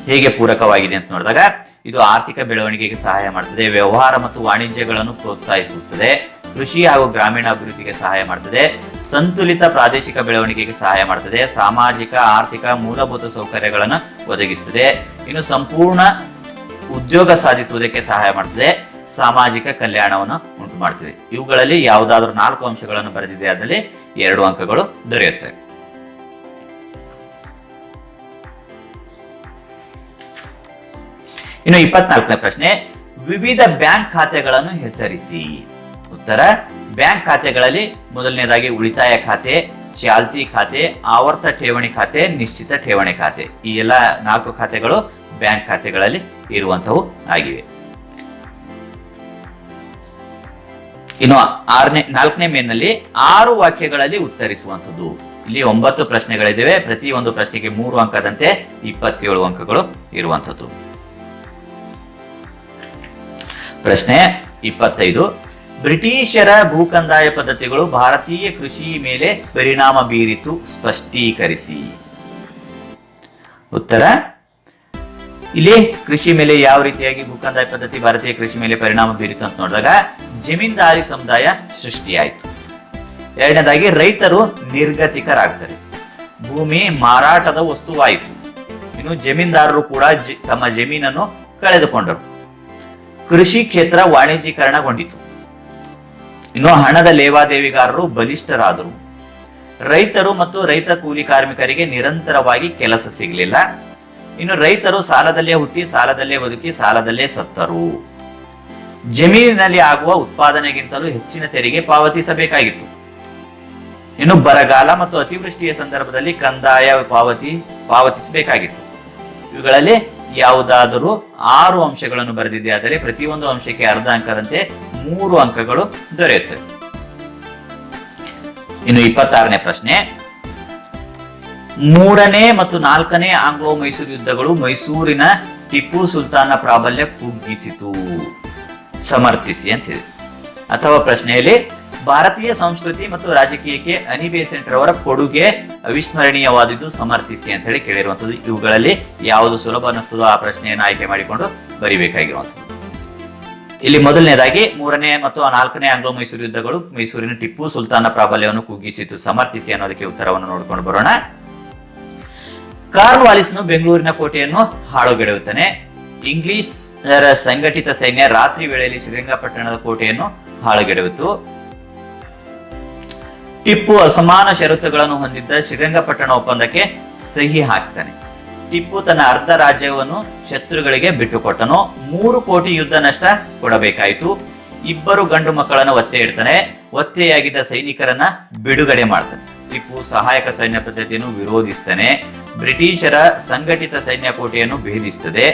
ಹೇಗೆ ಪೂರಕವಾಗಿದೆ ಅಂತ ನೋಡಿದಾಗ, ಇದು ಆರ್ಥಿಕ ಬೆಳವಣಿಗೆಗೆ ಸಹಾಯ ಮಾಡುತ್ತದೆ, ವ್ಯವಹಾರ ಮತ್ತು ವಾಣಿಜ್ಯಗಳನ್ನು ಪ್ರೋತ್ಸಾಹಿಸುತ್ತದೆ, ಕೃಷಿ ಹಾಗೂ ಗ್ರಾಮೀಣ ಅಭಿವೃದ್ಧಿಗೆ ಸಹಾಯ ಮಾಡುತ್ತದೆ, ಸಂತುಲಿತ ಪ್ರಾದೇಶಿಕ ಬೆಳವಣಿಗೆಗೆ ಸಹಾಯ ಮಾಡುತ್ತದೆ, ಸಾಮಾಜಿಕ ಆರ್ಥಿಕ ಮೂಲಭೂತ ಸೌಕರ್ಯಗಳನ್ನು ಒದಗಿಸುತ್ತದೆ, ಇನ್ನು ಸಂಪೂರ್ಣ ಉದ್ಯೋಗ ಸಾಧಿಸುವುದಕ್ಕೆ ಸಹಾಯ ಮಾಡುತ್ತದೆ, ಸಾಮಾಜಿಕ ಕಲ್ಯಾಣವನ್ನು ಉಂಟು ಮಾಡುತ್ತದೆ. ಇವುಗಳಲ್ಲಿ ಯಾವುದಾದ್ರೂ 4 ಅಂಶಗಳನ್ನು ಬರೆದಿದೆ, ಅದರಲ್ಲಿ 2 ಅಂಕಗಳು ದೊರೆಯುತ್ತವೆ. ಇನ್ನು 24ನೇ ಪ್ರಶ್ನೆ, ವಿವಿಧ ಬ್ಯಾಂಕ್ ಖಾತೆಗಳನ್ನು ಹೆಸರಿಸಿ. ಉತ್ತರ, ಬ್ಯಾಂಕ್ ಖಾತೆಗಳಲ್ಲಿ ಮೊದಲನೇದಾಗಿ ಉಳಿತಾಯ ಖಾತೆ, ಚಾಲ್ತಿ ಖಾತೆ, ಆವರ್ತ ಠೇವಣಿ ಖಾತೆ, ನಿಶ್ಚಿತ ಠೇವಣಿ ಖಾತೆ. ಈ ಎಲ್ಲ 4 ಖಾತೆಗಳು ಬ್ಯಾಂಕ್ ಖಾತೆಗಳಲ್ಲಿ ಇರುವಂತವು ಆಗಿವೆ. ಇನ್ನು 4ನೇ ಮೇನ್ನಲ್ಲಿ 6 ವಾಕ್ಯಗಳಲ್ಲಿ ಉತ್ತರಿಸುವಂಥದ್ದು. ಇಲ್ಲಿ 9 ಪ್ರಶ್ನೆಗಳಿವೆ. ಪ್ರತಿ ಒಂದು ಪ್ರಶ್ನೆಗೆ 3 ಅಂಕದಂತೆ 27 ಅಂಕಗಳು ಇರುವಂಥದ್ದು. ಪ್ರಶ್ನೆ 25, ಬ್ರಿಟಿಷರ ಭೂಕಂದಾಯ ಪದ್ಧತಿಗಳು ಭಾರತೀಯ ಕೃಷಿ ಮೇಲೆ ಪರಿಣಾಮ ಬೀರಿತು, ಸ್ಪಷ್ಟೀಕರಿಸಿ. ಉತ್ತರ, ಇಲ್ಲಿ ಕೃಷಿ ಮೇಲೆ ಯಾವ ರೀತಿಯಾಗಿ ಭೂಕಂದಾಯ ಪದ್ಧತಿ ಭಾರತೀಯ ಕೃಷಿ ಮೇಲೆ ಪರಿಣಾಮ ಬೀರಿತು ಅಂತ ನೋಡಿದಾಗ, ಜಮೀನ್ದಾರಿ ಸಮುದಾಯ ಸೃಷ್ಟಿಯಾಯಿತು. 2ನೇದಾಗಿ ರೈತರು ನಿರ್ಗತಿಕರಾಗ್ತಾರೆ, ಭೂಮಿ ಮಾರಾಟದ ವಸ್ತುವಾಯಿತು. ಇನ್ನು ಜಮೀನ್ದಾರರು ಕೂಡ ತಮ್ಮ ಜಮೀನನ್ನು ಕಳೆದುಕೊಂಡರು. ಕೃಷಿ ಕ್ಷೇತ್ರ ವಾಣಿಜ್ಯೀಕರಣಗೊಂಡಿತು. ಇನ್ನು ಹಣದ ಲೇವಾದೇವಿಗಾರರು ಬಲಿಷ್ಠರಾದರು. ರೈತರು ಮತ್ತು ರೈತ ಕೂಲಿ ಕಾರ್ಮಿಕರಿಗೆ ನಿರಂತರವಾಗಿ ಕೆಲಸ ಸಿಗಲಿಲ್ಲ. ಇನ್ನು ರೈತರು ಸಾಲದಲ್ಲೇ ಹುಟ್ಟಿ, ಸಾಲದಲ್ಲೇ ಬದುಕಿ, ಸಾಲದಲ್ಲೇ ಸತ್ತರು. ಜಮೀನಿನಲ್ಲಿ ಆಗುವ ಉತ್ಪಾದನೆಗಿಂತಲೂ ಹೆಚ್ಚಿನ ತೆರಿಗೆ ಪಾವತಿಸಬೇಕಾಗಿತ್ತು. ಇನ್ನು ಬರಗಾಲ ಮತ್ತು ಅತಿವೃಷ್ಟಿಯ ಸಂದರ್ಭದಲ್ಲಿ ಕಂದಾಯ ಪಾವತಿಸಬೇಕಾಗಿತ್ತು. ಇವುಗಳಲ್ಲಿ ಯಾವುದಾದರೂ 6 ಅಂಶಗಳನ್ನು ಬರೆದಿದೆ. ಆದರೆ ಪ್ರತಿಯೊಂದು ಅಂಶಕ್ಕೆ ಅರ್ಧ ಅಂಕದಂತೆ 3 ಅಂಕಗಳು ದೊರೆಯುತ್ತವೆ. ಇನ್ನು 26ನೇ ಪ್ರಶ್ನೆ, 3ನೇ ಮತ್ತು 4ನೇ ಆಂಗ್ಲೋ ಮೈಸೂರು ಯುದ್ಧಗಳು ಮೈಸೂರಿನ ಟಿಪ್ಪು ಸುಲ್ತಾನ್ನ ಪ್ರಾಬಲ್ಯ ಕುಗ್ಗಿಸಿತು, ಸಮರ್ಥಿಸಿ ಅಂತ ಹೇಳಿ. ಅಥವಾ ಪ್ರಶ್ನೆಯಲ್ಲಿ ಭಾರತೀಯ ಸಂಸ್ಕೃತಿ ಮತ್ತು ರಾಜಕೀಯಕ್ಕೆ ಅನಿ ಬೆಸೆಂಟ್ ರವರ ಕೊಡುಗೆ ಅವಿಸ್ಮರಣೀಯವಾದದ್ದು, ಸಮರ್ಥಿಸಿ ಅಂತ ಹೇಳಿ ಕೇಳಿರುವಂತದ್ದು. ಇವುಗಳಲ್ಲಿ ಯಾವುದು ಸುಲಭ ಅನ್ನಿಸ್ತದೋ ಆ ಪ್ರಶ್ನೆಯನ್ನು ಆಯ್ಕೆ ಮಾಡಿಕೊಂಡು ಬರಿಬೇಕಾಗಿರುವಂತದ್ದು. ಇಲ್ಲಿ ಮೊದಲನೇದಾಗಿ 3ನೇ ಮತ್ತು 4ನೇ ಆಂಗ್ಲೋ ಮೈಸೂರು ಯುದ್ಧಗಳು ಮೈಸೂರಿನ ಟಿಪ್ಪು ಸುಲ್ತಾನ್ನ ಪ್ರಾಬಲ್ಯವನ್ನು ಕುಗ್ಗಿಸಿತು, ಸಮರ್ಥಿಸಿ ಅನ್ನೋದಕ್ಕೆ ಉತ್ತರವನ್ನು ನೋಡಿಕೊಂಡು ಬರೋಣ. ಕಾರ್ನ್ ವಾಲಿಸ್ನು ಬೆಂಗಳೂರಿನ ಕೋಟೆಯನ್ನು ಹಾಳುಗೆಡವುತ್ತಾನೆ. ಇಂಗ್ಲಿಷ್ ಸಂಘಟಿತ ಸೈನ್ಯ ರಾತ್ರಿ ವೇಳೆಯಲ್ಲಿ ಶ್ರೀರಂಗಪಟ್ಟಣದ ಕೋಟೆಯನ್ನು ಹಾಳುಗೆಡವಿತು. ಟಿಪ್ಪು ಅಸಮಾನ ಷರತ್ತುಗಳನ್ನು ಹೊಂದಿದ್ದ ಶ್ರೀರಂಗಪಟ್ಟಣ ಒಪ್ಪಂದಕ್ಕೆ ಸಹಿ ಹಾಕ್ತಾನೆ. ಟಿಪ್ಪು ತನ್ನ ಅರ್ಧ ರಾಜ್ಯವನ್ನು ಶತ್ರುಗಳಿಗೆ ಬಿಟ್ಟುಕೊಟ್ಟನು. 3 ಕೋಟಿ ಯುದ್ಧ ನಷ್ಟ ಕೊಡಬೇಕಾಯಿತು. 2 ಗಂಡು ಮಕ್ಕಳನ್ನು ಒತ್ತೆ ಇಡ್ತಾನೆ. ಒತ್ತೆಯಾಗಿದ್ದ ಸೈನಿಕರನ್ನ ಬಿಡುಗಡೆ ಮಾಡ್ತಾನೆ. ಟಿಪ್ಪು ಸಹಾಯಕ ಸೈನ್ಯ ಪದ್ಧತಿಯನ್ನು ವಿರೋಧಿಸ್ತಾನೆ. ಬ್ರಿಟಿಷರ ಸಂಘಟಿತ ಸೈನ್ಯ ಕೋಟೆಯನ್ನು ಭೇದಿಸುತ್ತದೆ.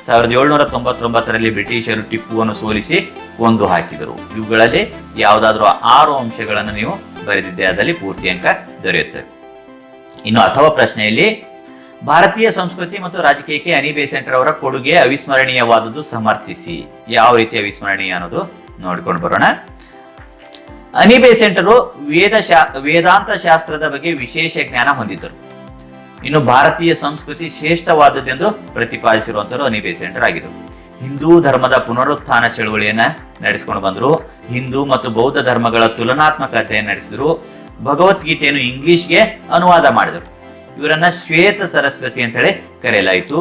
1799ರಲ್ಲಿ ಬ್ರಿಟಿಷರು ಟಿಪ್ಪುವನ್ನು ಸೋಲಿಸಿ ಕೊಂದು ಹಾಕಿದರು. ಇವುಗಳಲ್ಲಿ ಯಾವುದಾದ್ರೂ 6 ಅಂಶಗಳನ್ನು ನೀವು ಬರೆದಿದ್ದೆ ಅದರಲ್ಲಿ ಪೂರ್ತಿ ಅಂಕ ದೊರೆಯುತ್ತವೆ. ಇನ್ನು ಅಥವಾ ಪ್ರಶ್ನೆಯಲ್ಲಿ ಭಾರತೀಯ ಸಂಸ್ಕೃತಿ ಮತ್ತು ರಾಜಕೀಯಕ್ಕೆ ಅನಿ ಬೆಸೆಂಟ್ ರವರ ಕೊಡುಗೆ ಅವಿಸ್ಮರಣೀಯವಾದದ್ದು, ಸಮರ್ಥಿಸಿ. ಯಾವ ರೀತಿ ಅವಿಸ್ಮರಣೀಯ ಅನ್ನೋದು ನೋಡಿಕೊಂಡು ಬರೋಣ. ಅನಿ ಬೆಸೆಂಟರು ವೇದಾಂತ ಶಾಸ್ತ್ರದ ಬಗ್ಗೆ ವಿಶೇಷ ಜ್ಞಾನ ಹೊಂದಿದ್ದರು. ಇನ್ನು ಭಾರತೀಯ ಸಂಸ್ಕೃತಿ ಶ್ರೇಷ್ಠವಾದದ್ದೆಂದು ಪ್ರತಿಪಾದಿಸಿರುವಂತರು ಅನಿ ಬೆಸೆಂಟರ್ ಆಗಿದ್ದರು. ಹಿಂದೂ ಧರ್ಮದ ಪುನರುತ್ಥಾನ ಚಳುವಳಿಯನ್ನ ನಡೆಸಿಕೊಂಡು ಬಂದರು. ಹಿಂದೂ ಮತ್ತು ಬೌದ್ಧ ಧರ್ಮಗಳ ತುಲನಾತ್ಮಕ ಅಧ್ಯಯನ ನಡೆಸಿದರು. ಭಗವದ್ಗೀತೆಯನ್ನು ಇಂಗ್ಲಿಷ್ಗೆ ಅನುವಾದ ಮಾಡಿದರು. ಇವರನ್ನ ಶ್ವೇತ ಸರಸ್ವತಿ ಅಂತ ಹೇಳಿ ಕರೆಯಲಾಯಿತು.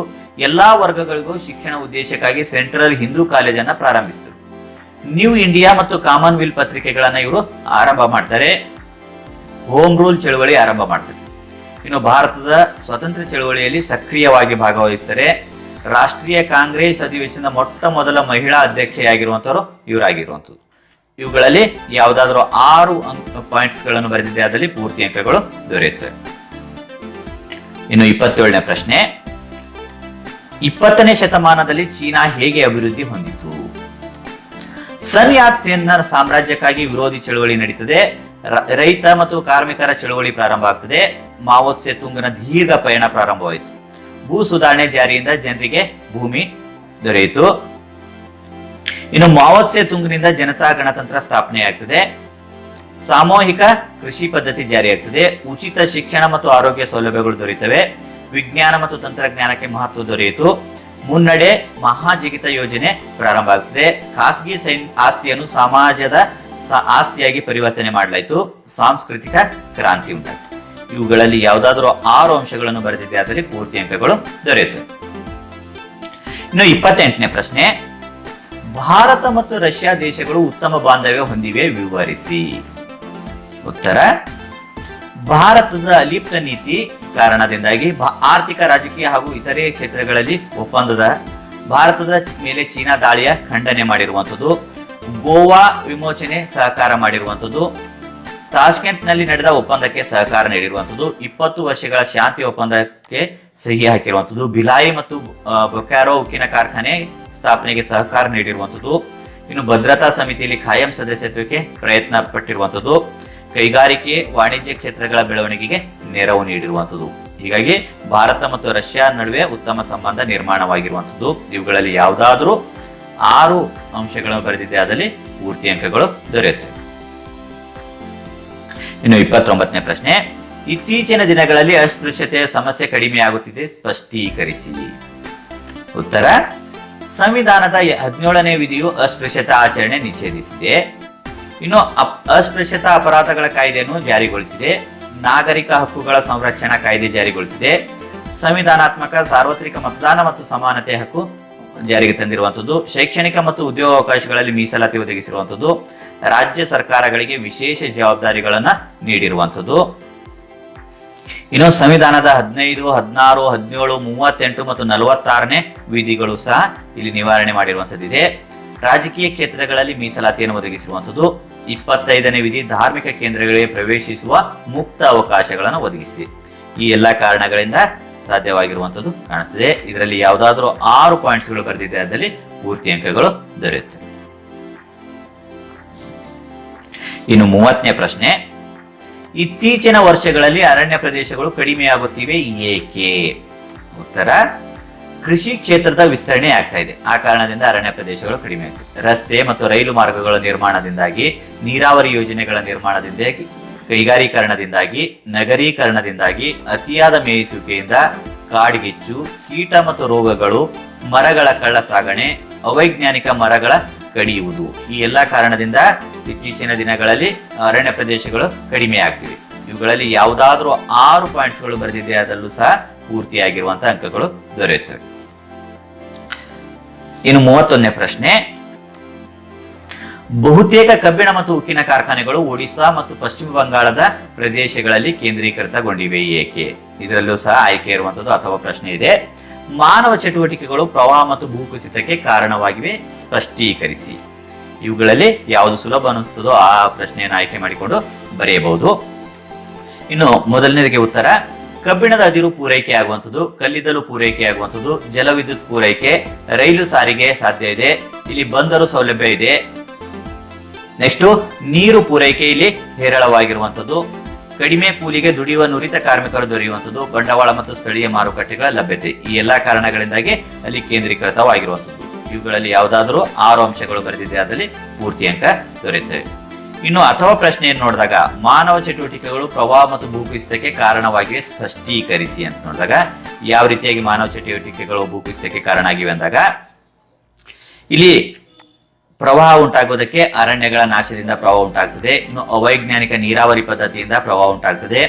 ಎಲ್ಲಾ ವರ್ಗಗಳಿಗೂ ಶಿಕ್ಷಣ ಉದ್ದೇಶಕ್ಕಾಗಿ ಸೆಂಟ್ರಲ್ ಹಿಂದೂ ಕಾಲೇಜನ್ನ ಪ್ರಾರಂಭಿಸಿದರು. ನ್ಯೂ ಇಂಡಿಯಾ ಮತ್ತು ಕಾಮನ್ವೆಲ್ತ್ ಪತ್ರಿಕೆಗಳನ್ನ ಇವರು ಆರಂಭ ಮಾಡ್ತಾರೆ. ಹೋಮ್ ರೂಲ್ ಚಳುವಳಿ ಆರಂಭ ಮಾಡ್ತಾರೆ. ಇನ್ನು ಭಾರತದ ಸ್ವತಂತ್ರ ಚಳುವಳಿಯಲ್ಲಿ ಸಕ್ರಿಯವಾಗಿ ಭಾಗವಹಿಸ್ತಾರೆ. ರಾಷ್ಟ್ರೀಯ ಕಾಂಗ್ರೆಸ್ ಅಧಿವೇಶನದ ಮೊಟ್ಟ ಮೊದಲ ಮಹಿಳಾ ಅಧ್ಯಕ್ಷೆಯಾಗಿರುವಂತವರು ಇವರಾಗಿರುವಂಥದ್ದು. ಇವುಗಳಲ್ಲಿ ಯಾವುದಾದ್ರೂ 6 ಪಾಯಿಂಟ್ಸ್ ಗಳನ್ನು ಬರೆದಿದೆ, ಅದರಲ್ಲಿ ಪೂರ್ತಿ ಅಂಕಗಳು ದೊರೆಯುತ್ತವೆ. ಇನ್ನು 27ನೇ ಪ್ರಶ್ನೆ, 20ನೇ ಶತಮಾನದಲ್ಲಿ ಚೀನಾ ಹೇಗೆ ಅಭಿವೃದ್ಧಿ ಹೊಂದಿತು? ಸನ್ ಯಾತ್ ಸೆನ್ ಸಾಮ್ರಾಜ್ಯಕ್ಕಾಗಿ ವಿರೋಧಿ ಚಳುವಳಿ ನಡೀತದೆ. ರೈತ ಮತ್ತು ಕಾರ್ಮಿಕರ ಚಳುವಳಿ ಪ್ರಾರಂಭ ಆಗ್ತದೆ. ಮಾವೋ ತ್ಸೆ ತುಂಗನ ದೀರ್ಘ ಪಯಣ ಪ್ರಾರಂಭವಾಯಿತು. ಭೂ ಸುಧಾರಣೆ ಜಾರಿಯಿಂದ ಜನರಿಗೆ ಭೂಮಿ ದೊರೆಯಿತು. ಇನ್ನು ಮಾವೋ ತ್ಸೆ ತುಂಗನಿಂದ ಜನತಾ ಗಣತಂತ್ರ ಸ್ಥಾಪನೆಯಾಗ್ತದೆ. ಸಾಮೂಹಿಕ ಕೃಷಿ ಪದ್ಧತಿ ಜಾರಿಯಾಗ್ತದೆ. ಉಚಿತ ಶಿಕ್ಷಣ ಮತ್ತು ಆರೋಗ್ಯ ಸೌಲಭ್ಯಗಳು ದೊರೆಯುತ್ತವೆ. ವಿಜ್ಞಾನ ಮತ್ತು ತಂತ್ರಜ್ಞಾನಕ್ಕೆ ಮಹತ್ವ ದೊರೆಯಿತು. ಮುನ್ನಡೆ ಮಹಾಜಿಗಿತ ಯೋಜನೆ ಪ್ರಾರಂಭ ಆಗ್ತದೆ. ಖಾಸಗಿ ಆಸ್ತಿಯನ್ನು ಸಮಾಜದ ಆಸ್ತಿಯಾಗಿ ಪರಿವರ್ತನೆ ಮಾಡಲಾಯಿತು. ಸಾಂಸ್ಕೃತಿಕ ಕ್ರಾಂತಿ ಉಂಟಾಯಿತು. ಇವುಗಳಲ್ಲಿ ಯಾವುದಾದ್ರೂ 6 ಅಂಶಗಳನ್ನು ಬರೆದಿದೆ, ಅದರಲ್ಲಿ ಪೂರ್ತಿ ಅಂಕಗಳು ದೊರೆಯುತ್ತವೆ. ಇನ್ನು 28ನೇ ಪ್ರಶ್ನೆ, ಭಾರತ ಮತ್ತು ರಷ್ಯಾ ದೇಶಗಳು ಉತ್ತಮ ಬಾಂಧವ್ಯ ಹೊಂದಿವೆ, ವಿವರಿಸಿ. ಉತ್ತರ, ಭಾರತದ ಅಲಿಪ್ತ ನೀತಿ ಕಾರಣದಿಂದಾಗಿ ಆರ್ಥಿಕ, ರಾಜಕೀಯ ಹಾಗೂ ಇತರೆ ಕ್ಷೇತ್ರಗಳಲ್ಲಿ ಒಪ್ಪಂದದ ಭಾರತದ ಮೇಲೆ ಚೀನಾ ದಾಳಿಯ ಖಂಡನೆ ಮಾಡಿರುವಂಥದ್ದು. ಗೋವಾ ವಿಮೋಚನೆ ಸಹಕಾರ ಮಾಡಿರುವಂಥದ್ದು. ತಾಷ್ಕೆಂಟ್ ನಲ್ಲಿ ನಡೆದ ಒಪ್ಪಂದಕ್ಕೆ ಸಹಕಾರ ನೀಡಿರುವಂಥದ್ದು. 20 ವರ್ಷಗಳ ಶಾಂತಿ ಒಪ್ಪಂದಕ್ಕೆ ಸಹಿ ಹಾಕಿರುವಂಥದ್ದು. ಭಿಲಾಯಿ ಮತ್ತು ಬೊಕ್ಯಾರೋ ಉಕ್ಕಿನ ಕಾರ್ಖಾನೆ ಸ್ಥಾಪನೆಗೆ ಸಹಕಾರ ನೀಡಿರುವಂಥದ್ದು. ಇನ್ನು ಭದ್ರತಾ ಸಮಿತಿಯಲ್ಲಿ ಖಾಯಂ ಸದಸ್ಯತ್ವಕ್ಕೆ ಪ್ರಯತ್ನ ಪಟ್ಟಿರುವಂಥದ್ದು. ಕೈಗಾರಿಕೆ, ವಾಣಿಜ್ಯ ಕ್ಷೇತ್ರಗಳ ಬೆಳವಣಿಗೆಗೆ ನೆರವು ನೀಡಿರುವಂಥದ್ದು. ಹೀಗಾಗಿ ಭಾರತ ಮತ್ತು ರಷ್ಯಾ ನಡುವೆ ಉತ್ತಮ ಸಂಬಂಧ ನಿರ್ಮಾಣವಾಗಿರುವಂಥದ್ದು. ಇವುಗಳಲ್ಲಿ ಯಾವುದಾದ್ರೂ 6 ಅಂಶಗಳನ್ನು ಬರೆದಿದೆ, ಅದರಲ್ಲಿ ಪೂರ್ತಿ ಅಂಕಗಳು ದೊರೆಯುತ್ತವೆ. ಇನ್ನು 29ನೇ ಪ್ರಶ್ನೆ, ಇತ್ತೀಚಿನ ದಿನಗಳಲ್ಲಿ ಅಸ್ಪೃಶ್ಯತೆಯ ಸಮಸ್ಯೆ ಕಡಿಮೆಯಾಗುತ್ತಿದೆ, ಸ್ಪಷ್ಟೀಕರಿಸಿ. ಉತ್ತರ, ಸಂವಿಧಾನದ 17ನೇ ವಿಧಿಯು ಅಸ್ಪೃಶ್ಯತಾ ಆಚರಣೆ ನಿಷೇಧಿಸಿದೆ. ಇನ್ನು ಅಸ್ಪೃಶ್ಯತಾ ಅಪರಾಧಗಳ ಕಾಯ್ದೆಯನ್ನು ಜಾರಿಗೊಳಿಸಿದೆ. ನಾಗರಿಕ ಹಕ್ಕುಗಳ ಸಂರಕ್ಷಣಾ ಕಾಯ್ದೆ ಜಾರಿಗೊಳಿಸಿದೆ. ಸಂವಿಧಾನಾತ್ಮಕ ಸಾರ್ವತ್ರಿಕ ಮತದಾನ ಮತ್ತು ಸಮಾನತೆ ಹಕ್ಕು ಜಾರಿಗೆ ತಂದಿರುವಂಥದ್ದು. ಶೈಕ್ಷಣಿಕ ಮತ್ತು ಉದ್ಯೋಗಾವಕಾಶಗಳಲ್ಲಿ ಮೀಸಲಾತಿ ಒದಗಿಸಿರುವಂಥದ್ದು. ರಾಜ್ಯ ಸರ್ಕಾರಗಳಿಗೆ ವಿಶೇಷ ಜವಾಬ್ದಾರಿಗಳನ್ನ ನೀಡಿರುವಂಥದ್ದು. ಇನ್ನು ಸಂವಿಧಾನದ 15, 16, 17, 38 ಮತ್ತು 46ನೇ ವಿಧಿಗಳು ಸಹ ಇಲ್ಲಿ ನಿವಾರಣೆ ಮಾಡಿರುವಂಥದ್ದಿದೆ. ರಾಜಕೀಯ ಕ್ಷೇತ್ರಗಳಲ್ಲಿ ಮೀಸಲಾತಿಯನ್ನು ಒದಗಿಸಿರುವಂಥದ್ದು. 25ನೇ ವಿಧಿ ಧಾರ್ಮಿಕ ಕೇಂದ್ರಗಳಿಗೆ ಪ್ರವೇಶಿಸುವ ಮುಕ್ತ ಅವಕಾಶಗಳನ್ನು ಒದಗಿಸಿದೆ. ಈ ಎಲ್ಲ ಕಾರಣಗಳಿಂದ ಸಾಧ್ಯವಾಗಿರುವಂಥದ್ದು ಕಾಣಿಸ್ತಿದೆ. ಇದರಲ್ಲಿ ಯಾವುದಾದ್ರೂ 6 ಪಾಯಿಂಟ್ಸ್ಗಳು ಬರೆದಿದೆ, ಅದರಲ್ಲಿ ಪೂರ್ತಿ ಅಂಕಗಳು ದೊರೆಯುತ್ತವೆ. ಇನ್ನು 30ನೇ ಪ್ರಶ್ನೆ, ಇತ್ತೀಚಿನ ವರ್ಷಗಳಲ್ಲಿ ಅರಣ್ಯ ಪ್ರದೇಶಗಳು ಕಡಿಮೆಯಾಗುತ್ತಿವೆ ಏಕೆ? ಉತ್ತರ, ಕೃಷಿ ಕ್ಷೇತ್ರದ ವಿಸ್ತರಣೆ ಆಗ್ತಾ ಇದೆ, ಆ ಕಾರಣದಿಂದ ಅರಣ್ಯ ಪ್ರದೇಶಗಳು ಕಡಿಮೆ ಆಗ್ತದೆ. ರಸ್ತೆ ಮತ್ತು ರೈಲು ಮಾರ್ಗಗಳ ನಿರ್ಮಾಣದಿಂದಾಗಿ, ನೀರಾವರಿ ಯೋಜನೆಗಳ ನಿರ್ಮಾಣದಿಂದಾಗಿ, ಕೈಗಾರೀಕರಣದಿಂದಾಗಿ, ನಗರೀಕರಣದಿಂದಾಗಿ, ಅತಿಯಾದ ಮೇಯಿಸುವಿಕೆಯಿಂದ, ಕಾಡ್ಗಿಚ್ಚು, ಕೀಟ ಮತ್ತು ರೋಗಗಳು, ಮರಗಳ ಕಳ್ಳ ಸಾಗಣೆ, ಅವೈಜ್ಞಾನಿಕ ಮರಗಳ ಕಡಿಯುವುದು, ಈ ಎಲ್ಲಾ ಕಾರಣದಿಂದ ಇತ್ತೀಚಿನ ದಿನಗಳಲ್ಲಿ ಅರಣ್ಯ ಪ್ರದೇಶಗಳು ಕಡಿಮೆ ಆಗ್ತಿವೆ. ಇವುಗಳಲ್ಲಿ ಯಾವುದಾದ್ರೂ 6 ಪಾಯಿಂಟ್ಸ್ಗಳು ಬರೆದಿದೆ, ಅದರಲ್ಲೂ ಸಹ ಪೂರ್ತಿಯಾಗಿರುವಂತಹ ಅಂಕಗಳು ದೊರೆಯುತ್ತವೆ. ಇನ್ನು 31ನೇ ಪ್ರಶ್ನೆ, ಬಹುತೇಕ ಕಬ್ಬಿಣ ಮತ್ತು ಉಕ್ಕಿನ ಕಾರ್ಖಾನೆಗಳು ಒಡಿಶಾ ಮತ್ತು ಪಶ್ಚಿಮ ಬಂಗಾಳದ ಪ್ರದೇಶಗಳಲ್ಲಿ ಕೇಂದ್ರೀಕೃತಗೊಂಡಿವೆ ಏಕೆ? ಇದರಲ್ಲೂ ಸಹ ಆಯ್ಕೆ ಇರುವಂತದ್ದು ಅಥವಾ ಪ್ರಶ್ನೆ ಇದೆ. ಮಾನವ ಚಟುವಟಿಕೆಗಳು ಪ್ರವಾಹ ಮತ್ತು ಭೂಕುಸಿತಕ್ಕೆ ಕಾರಣವಾಗಿವೆ, ಸ್ಪಷ್ಟೀಕರಿಸಿ. ಇವುಗಳಲ್ಲಿ ಯಾವುದು ಸುಲಭ ಅನಿಸ್ತದೋ ಆ ಪ್ರಶ್ನೆಯನ್ನು ಆಯ್ಕೆ ಮಾಡಿಕೊಂಡು ಬರೆಯಬಹುದು. ಇನ್ನು ಮೊದಲನೇದಕ್ಕೆ ಉತ್ತರ, ಕಬ್ಬಿಣದ ಅದಿರು ಪೂರೈಕೆ ಆಗುವಂಥದ್ದು, ಕಲ್ಲಿದ್ದಲು ಪೂರೈಕೆ ಆಗುವಂಥದ್ದು, ಜಲವಿದ್ಯುತ್ ಪೂರೈಕೆ, ರೈಲು ಸಾರಿಗೆ ಸಾಧ್ಯ ಇದೆ, ಇಲ್ಲಿ ಬಂದರು ಸೌಲಭ್ಯ ಇದೆ. ನೆಕ್ಸ್ಟ್, ನೀರು ಪೂರೈಕೆ ಇಲ್ಲಿ ಹೇರಳವಾಗಿರುವಂಥದ್ದು, ಕಡಿಮೆ ಕೂಲಿಗೆ ದುಡಿಯುವ ನುರಿತ ಕಾರ್ಮಿಕರು ದೊರೆಯುವಂಥದ್ದು, ಬಂಡವಾಳ ಮತ್ತು ಸ್ಥಳೀಯ ಮಾರುಕಟ್ಟೆಗಳ ಲಭ್ಯತೆ, ಈ ಎಲ್ಲಾ ಕಾರಣಗಳಿಂದಾಗಿ ಅಲ್ಲಿ ಕೇಂದ್ರೀಕೃತವಾಗಿರುವಂಥದ್ದು. ಇವುಗಳಲ್ಲಿ ಯಾವುದಾದರೂ 6 ಅಂಶಗಳು ಬರೆದಿದೆ, ಅದರಲ್ಲಿ ಪೂರ್ತಿ ಅಂಕ ದೊರೆಯುತ್ತವೆ. ಇನ್ನು ಅಥವಾ ಪ್ರಶ್ನೆಯನ್ನು ನೋಡಿದಾಗ, ಮಾನವ ಚಟುವಟಿಕೆಗಳು ಪ್ರವಾಹ ಮತ್ತು ಭೂಕುಸಿತಕ್ಕೆ ಕಾರಣವಾಗಿವೆ, ಸ್ಪಷ್ಟೀಕರಿಸಿ ಅಂತ ನೋಡಿದಾಗ, ಯಾವ ರೀತಿಯಾಗಿ ಮಾನವ ಚಟುವಟಿಕೆಗಳು ಭೂಕುಸಿತಕ್ಕೆ ಕಾರಣ ಆಗಿವೆ ಅಂದಾಗ, ಇಲ್ಲಿ ಪ್ರವಾಹ ಉಂಟಾಗುವುದಕ್ಕೆ ಅರಣ್ಯಗಳ ನಾಶದಿಂದ ಪ್ರವಾಹ ಉಂಟಾಗ್ತದೆ. ಇನ್ನು ಅವೈಜ್ಞಾನಿಕ ನೀರಾವರಿ ಪದ್ಧತಿಯಿಂದ ಪ್ರವಾಹ ಉಂಟಾಗ್ತದೆ,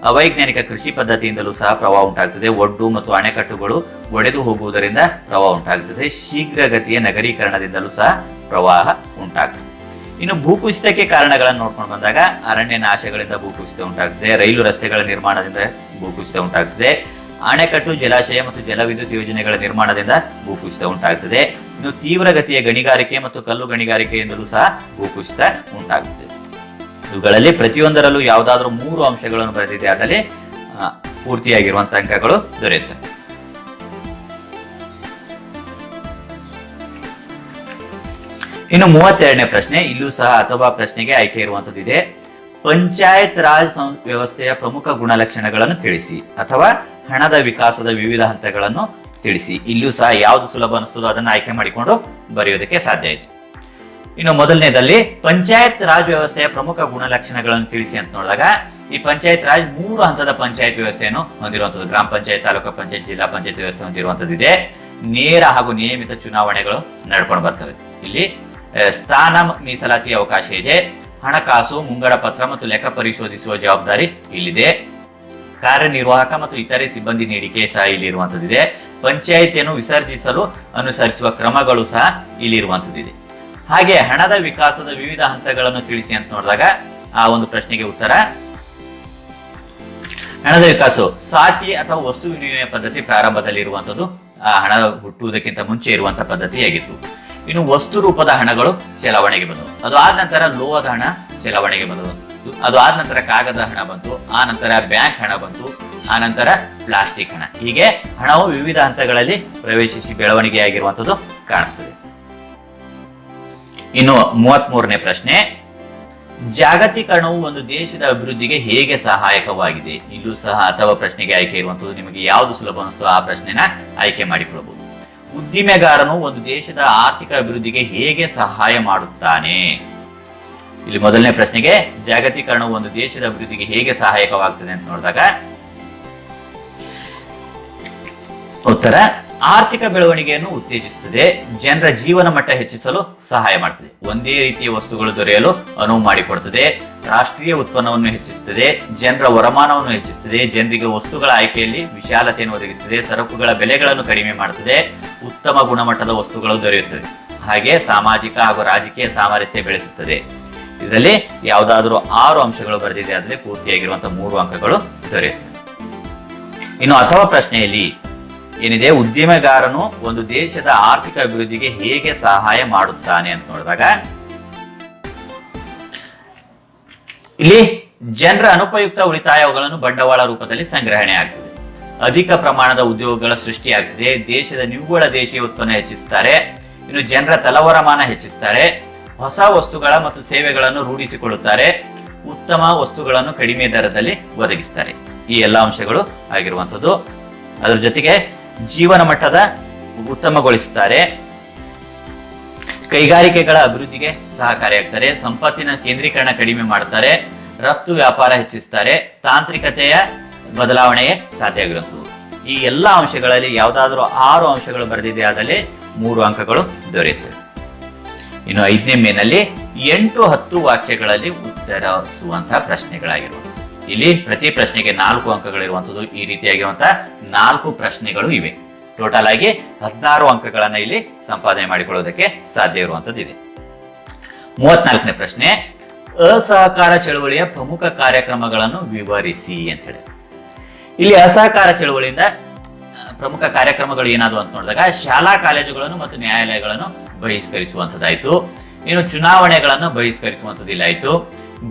ಅವೈಜ್ಞಾನಿಕ ಕೃಷಿ ಪದ್ಧತಿಯಿಂದಲೂ ಸಹ ಪ್ರವಾಹ ಉಂಟಾಗ್ತದೆ, ಒಡ್ಡು ಮತ್ತು ಅಣೆಕಟ್ಟುಗಳು ಒಡೆದು ಹೋಗುವುದರಿಂದ ಪ್ರವಾಹ ಉಂಟಾಗ್ತದೆ, ಶೀಘ್ರಗತಿಯ ನಗರೀಕರಣದಿಂದಲೂ ಸಹ ಪ್ರವಾಹ ಉಂಟಾಗ್ತದೆ. ಇನ್ನು ಭೂಕುಸಿತಕ್ಕೆ ಕಾರಣಗಳನ್ನು ನೋಡ್ಕೊಂಡು ಬಂದಾಗ, ಅರಣ್ಯ ನಾಶಗಳಿಂದ ಭೂಕುಸಿತ ಉಂಟಾಗ್ತದೆ, ರೈಲು ರಸ್ತೆಗಳ ನಿರ್ಮಾಣದಿಂದ ಭೂಕುಸಿತ ಉಂಟಾಗ್ತದೆ, ಅಣೆಕಟ್ಟು, ಜಲಾಶಯ ಮತ್ತು ಜಲವಿದ್ಯುತ್ ಯೋಜನೆಗಳ ನಿರ್ಮಾಣದಿಂದ ಭೂಕುಸಿತ ಉಂಟಾಗ್ತದೆ. ಇನ್ನು ತೀವ್ರಗತಿಯ ಗಣಿಗಾರಿಕೆ ಮತ್ತು ಕಲ್ಲು ಗಣಿಗಾರಿಕೆಯಿಂದಲೂ ಸಹ ಭೂಕುಸಿತ ಉಂಟಾಗುತ್ತದೆ. ಇವುಗಳಲ್ಲಿ ಪ್ರತಿಯೊಂದರಲ್ಲೂ ಯಾವುದಾದ್ರೂ 3 ಅಂಶಗಳನ್ನು ಬರೆದಿದೆ, ಅದರಲ್ಲಿ ಪೂರ್ತಿಯಾಗಿರುವಂತಹ ಅಂಕಗಳು ದೊರೆಯುತ್ತವೆ. ಇನ್ನು 32ನೇ ಪ್ರಶ್ನೆ, ಇಲ್ಲೂ ಸಹ ಅಥವಾ ಪ್ರಶ್ನೆಗೆ ಆಯ್ಕೆ ಇರುವಂತದ್ದಿದೆ. ಪಂಚಾಯತ್ ರಾಜ್ ವ್ಯವಸ್ಥೆಯ ಪ್ರಮುಖ ಗುಣಲಕ್ಷಣಗಳನ್ನು ತಿಳಿಸಿ ಅಥವಾ ಹಣದ ವಿಕಾಸದ ವಿವಿಧ ಹಂತಗಳನ್ನು ತಿಳಿಸಿ. ಇಲ್ಲೂ ಸಹ ಯಾವುದು ಸುಲಭ ಅನಿಸ್ತದೋ ಅದನ್ನು ಆಯ್ಕೆ ಮಾಡಿಕೊಂಡು ಬರೆಯೋದಕ್ಕೆ ಸಾಧ್ಯ ಇದೆ. ಇನ್ನು ಮೊದಲನೇದಲ್ಲಿ ಪಂಚಾಯತ್ ರಾಜ್ ವ್ಯವಸ್ಥೆಯ ಪ್ರಮುಖ ಗುಣಲಕ್ಷಣಗಳನ್ನು ತಿಳಿಸಿ ಅಂತ ನೋಡಿದಾಗ, ಈ ಪಂಚಾಯತ್ ರಾಜ್ 3 ಹಂತದ ಪಂಚಾಯತ್ ವ್ಯವಸ್ಥೆಯನ್ನು ಹೊಂದಿರುವಂತದ್ದು. ಗ್ರಾಮ ಪಂಚಾಯತ್, ತಾಲೂಕು ಪಂಚಾಯತ್, ಜಿಲ್ಲಾ ಪಂಚಾಯತ್ ವ್ಯವಸ್ಥೆ ಹೊಂದಿರುವಂತದ್ದಿದೆ. ನೇರ ಹಾಗೂ ನಿಯಮಿತ ಚುನಾವಣೆಗಳು ನಡ್ಕೊಂಡು ಬರ್ತವೆ. ಇಲ್ಲಿ ಸ್ಥಾನ ಮೀಸಲಾತಿ ಅವಕಾಶ ಇದೆ. ಹಣಕಾಸು, ಮುಂಗಡ ಪತ್ರ ಮತ್ತು ಲೆಕ್ಕ ಪರಿಶೋಧಿಸುವ ಜವಾಬ್ದಾರಿ ಇಲ್ಲಿದೆ. ಕಾರ್ಯನಿರ್ವಾಹಕ ಮತ್ತು ಇತರೆ ಸಿಬ್ಬಂದಿ ನೀಡಿಕೆ ಸಹ ಇಲ್ಲಿ ಇರುವಂತದ್ದಿದೆ. ಪಂಚಾಯಿತಿಯನ್ನು ವಿಸರ್ಜಿಸಲು ಅನುಸರಿಸುವ ಕ್ರಮಗಳು ಸಹ ಇಲ್ಲಿ ಇರುವಂತದ್ದಿದೆ. ಹಾಗೆ ಹಣದ ವಿಕಾಸದ ವಿವಿಧ ಹಂತಗಳನ್ನು ತಿಳಿಸಿ ಅಂತ ನೋಡಿದಾಗ, ಆ ಒಂದು ಪ್ರಶ್ನೆಗೆ ಉತ್ತರ, ಹಣದ ವಿಕಾಸ ಸಾಟಿ ಅಥವಾ ವಸ್ತು ವಿನಿಮಯ ಪದ್ಧತಿ ಪ್ರಾರಂಭದಲ್ಲಿ ಇರುವಂತದ್ದು. ಆ ಹಣ ಹುಟ್ಟುವುದಕ್ಕಿಂತ ಮುಂಚೆ ಇರುವಂತಹ ಪದ್ಧತಿಯಾಗಿತ್ತು. ಇನ್ನು ವಸ್ತು ರೂಪದ ಹಣಗಳು ಚಲಾವಣೆಗೆ ಬಂದವು. ಅದು ಆದ ನಂತರ ಲೋಹದ ಹಣ ಚಲಾವಣೆಗೆ ಬಂದವು. ಅದು ಆದ ನಂತರ ಕಾಗದ ಹಣ ಬಂತು, ಆ ನಂತರ ಬ್ಯಾಂಕ್ ಹಣ ಬಂತು, ಆ ನಂತರ ಪ್ಲಾಸ್ಟಿಕ್ ಹಣ. ಹೀಗೆ ಹಣವು ವಿವಿಧ ಹಂತಗಳಲ್ಲಿ ಪ್ರವೇಶಿಸಿ ಬೆಳವಣಿಗೆಯಾಗಿರುವಂತದ್ದು ಕಾಣಿಸ್ತದೆ. ಇನ್ನು 33ನೇ ಪ್ರಶ್ನೆ, ಜಾಗತೀಕರಣವು ಒಂದು ದೇಶದ ಅಭಿವೃದ್ಧಿಗೆ ಹೇಗೆ ಸಹಾಯಕವಾಗಿದೆ? ಇಲ್ಲೂ ಸಹ ಅಥವಾ ಪ್ರಶ್ನೆಗೆ ಆಯ್ಕೆ ಇರುವಂತದ್ದು. ನಿಮಗೆ ಯಾವುದು ಸುಲಭ ಅನಿಸ್ತೋ ಆ ಪ್ರಶ್ನೆನ ಆಯ್ಕೆ ಮಾಡಿಕೊಳ್ಳಬಹುದು. ಉದ್ದಿಮೆಗಾರನು ಒಂದು ದೇಶದ ಆರ್ಥಿಕ ಅಭಿವೃದ್ಧಿಗೆ ಹೇಗೆ ಸಹಾಯ ಮಾಡುತ್ತಾನೆ? ಇಲ್ಲಿ ಮೊದಲನೇ ಪ್ರಶ್ನೆಗೆ ಜಾಗತೀಕರಣವು ಒಂದು ದೇಶದ ಅಭಿವೃದ್ಧಿಗೆ ಹೇಗೆ ಸಹಾಯಕವಾಗ್ತದೆ ಅಂತ ನೋಡಿದಾಗ, ಉತ್ತರ, ಆರ್ಥಿಕ ಬೆಳವಣಿಗೆಯನ್ನು ಉತ್ತೇಜಿಸುತ್ತದೆ, ಜನರ ಜೀವನ ಮಟ್ಟ ಹೆಚ್ಚಿಸಲು ಸಹಾಯ ಮಾಡುತ್ತದೆ, ಒಂದೇ ರೀತಿಯ ವಸ್ತುಗಳು ದೊರೆಯಲು ಅನುವು ಮಾಡಿಕೊಡುತ್ತದೆ, ರಾಷ್ಟ್ರೀಯ ಉತ್ಪನ್ನವನ್ನು ಹೆಚ್ಚಿಸುತ್ತದೆ, ಜನರ ವರಮಾನವನ್ನು ಹೆಚ್ಚಿಸುತ್ತದೆ, ಜನರಿಗೆ ವಸ್ತುಗಳ ಆಯ್ಕೆಯಲ್ಲಿ ವಿಶಾಲತೆಯನ್ನು ಒದಗಿಸುತ್ತದೆ, ಸರಕುಗಳ ಬೆಲೆಗಳನ್ನು ಕಡಿಮೆ ಮಾಡುತ್ತದೆ, ಉತ್ತಮ ಗುಣಮಟ್ಟದ ವಸ್ತುಗಳು ದೊರೆಯುತ್ತವೆ, ಹಾಗೆ ಸಾಮಾಜಿಕ ಹಾಗೂ ರಾಜಕೀಯ ಸಾಮರಸ್ಯ ಬೆಳೆಸುತ್ತದೆ. ಇದರಲ್ಲಿ ಯಾವುದಾದ್ರೂ 6 ಅಂಶಗಳು ಬರೆದಿದೆ, ಅದರಲ್ಲಿ ಪೂರ್ತಿಯಾಗಿರುವಂತಹ 3 ಅಂಕಗಳು ದೊರೆಯುತ್ತವೆ. ಇನ್ನು ಅಥವಾ ಪ್ರಶ್ನೆಯಲ್ಲಿ ಏನಿದೆ, ಉದ್ಯಮೆಗಾರನು ಒಂದು ದೇಶದ ಆರ್ಥಿಕ ಅಭಿವೃದ್ಧಿಗೆ ಹೇಗೆ ಸಹಾಯ ಮಾಡುತ್ತಾನೆ ಅಂತ ನೋಡಿದಾಗ, ಇಲ್ಲಿ ಜನರ ಅನುಪಯುಕ್ತ ಉಳಿತಾಯಗಳನ್ನು ಬಂಡವಾಳ ರೂಪದಲ್ಲಿ ಸಂಗ್ರಹಣೆ ಆಗ್ತದೆ, ಅಧಿಕ ಪ್ರಮಾಣದ ಉದ್ಯೋಗಗಳ ಸೃಷ್ಟಿಯಾಗ್ತದೆ, ದೇಶದ ನಿವ್ವಳ ದೇಶೀಯ ಉತ್ಪನ್ನ ಹೆಚ್ಚಿಸುತ್ತಾರೆ, ಇನ್ನು ಜನರ ತಲವರಮಾನ ಹೆಚ್ಚಿಸುತ್ತಾರೆ, ಹೊಸ ವಸ್ತುಗಳ ಮತ್ತು ಸೇವೆಗಳನ್ನು ರೂಢಿಸಿಕೊಳ್ಳುತ್ತಾರೆ, ಉತ್ತಮ ವಸ್ತುಗಳನ್ನು ಕಡಿಮೆ ದರದಲ್ಲಿ ಒದಗಿಸ್ತಾರೆ. ಈ ಎಲ್ಲಾ ಅಂಶಗಳು ಆಗಿರುವಂಥದ್ದು. ಅದರ ಜೊತೆಗೆ ಜೀವನ ಮಟ್ಟದ ಉತ್ತಮಗೊಳಿಸುತ್ತಾರೆ, ಕೈಗಾರಿಕೆಗಳ ಅಭಿವೃದ್ಧಿಗೆ ಸಹಕಾರಿಯಾಗ್ತಾರೆ, ಸಂಪತ್ತಿನ ಕೇಂದ್ರೀಕರಣ ಕಡಿಮೆ ಮಾಡ್ತಾರೆ, ರಫ್ತು ವ್ಯಾಪಾರ ಹೆಚ್ಚಿಸ್ತಾರೆ, ತಾಂತ್ರಿಕತೆಯ ಬದಲಾವಣೆಗೆ ಸಾಧ್ಯ ಆಗಿರುತ್ತದೆ. ಈ ಎಲ್ಲಾ ಅಂಶಗಳಲ್ಲಿ ಯಾವುದಾದ್ರೂ 6 ಅಂಶಗಳು ಬರೆದಿದೆ ಆದಲ್ಲಿ 3 ಅಂಕಗಳು ದೊರೆಯುತ್ತವೆ. ಇನ್ನು 5ನೇ ಮೇನಲ್ಲಿ 8-10 ವಾಕ್ಯಗಳಲ್ಲಿ ಉತ್ತರಿಸುವಂತಹ ಪ್ರಶ್ನೆಗಳಾಗಿರುವುದು. ಇಲ್ಲಿ ಪ್ರತಿ ಪ್ರಶ್ನೆಗೆ 4 ಅಂಕಗಳಿರುವಂತದ್ದು. ಈ ರೀತಿಯಾಗಿರುವಂತಹ 4 ಪ್ರಶ್ನೆಗಳು ಇವೆ. ಟೋಟಲ್ ಆಗಿ 16 ಅಂಕಗಳನ್ನ ಇಲ್ಲಿ ಸಂಪಾದನೆ ಮಾಡಿಕೊಳ್ಳುವುದಕ್ಕೆ ಸಾಧ್ಯ ಇರುವಂತದ್ದು ಇದೆ. 34ನೇ ಪ್ರಶ್ನೆ, ಅಸಹಕಾರ ಚಳವಳಿಯ ಪ್ರಮುಖ ಕಾರ್ಯಕ್ರಮಗಳನ್ನು ವಿವರಿಸಿ ಅಂತ ಹೇಳಿ. ಇಲ್ಲಿ ಅಸಹಕಾರ ಚಳವಳಿಯಿಂದ ಪ್ರಮುಖ ಕಾರ್ಯಕ್ರಮಗಳು ಏನಾದವು ಅಂತ ನೋಡಿದಾಗ ಶಾಲಾ ಕಾಲೇಜುಗಳನ್ನು ಮತ್ತು ನ್ಯಾಯಾಲಯಗಳನ್ನು ಬಹಿಷ್ಕರಿಸುವಂತದ್ದಾಯ್ತು. ಇನ್ನು ಚುನಾವಣೆಗಳನ್ನು ಬಹಿಷ್ಕರಿಸುವಂತದ್ದು ಇಲ್ಲಾಯ್ತು.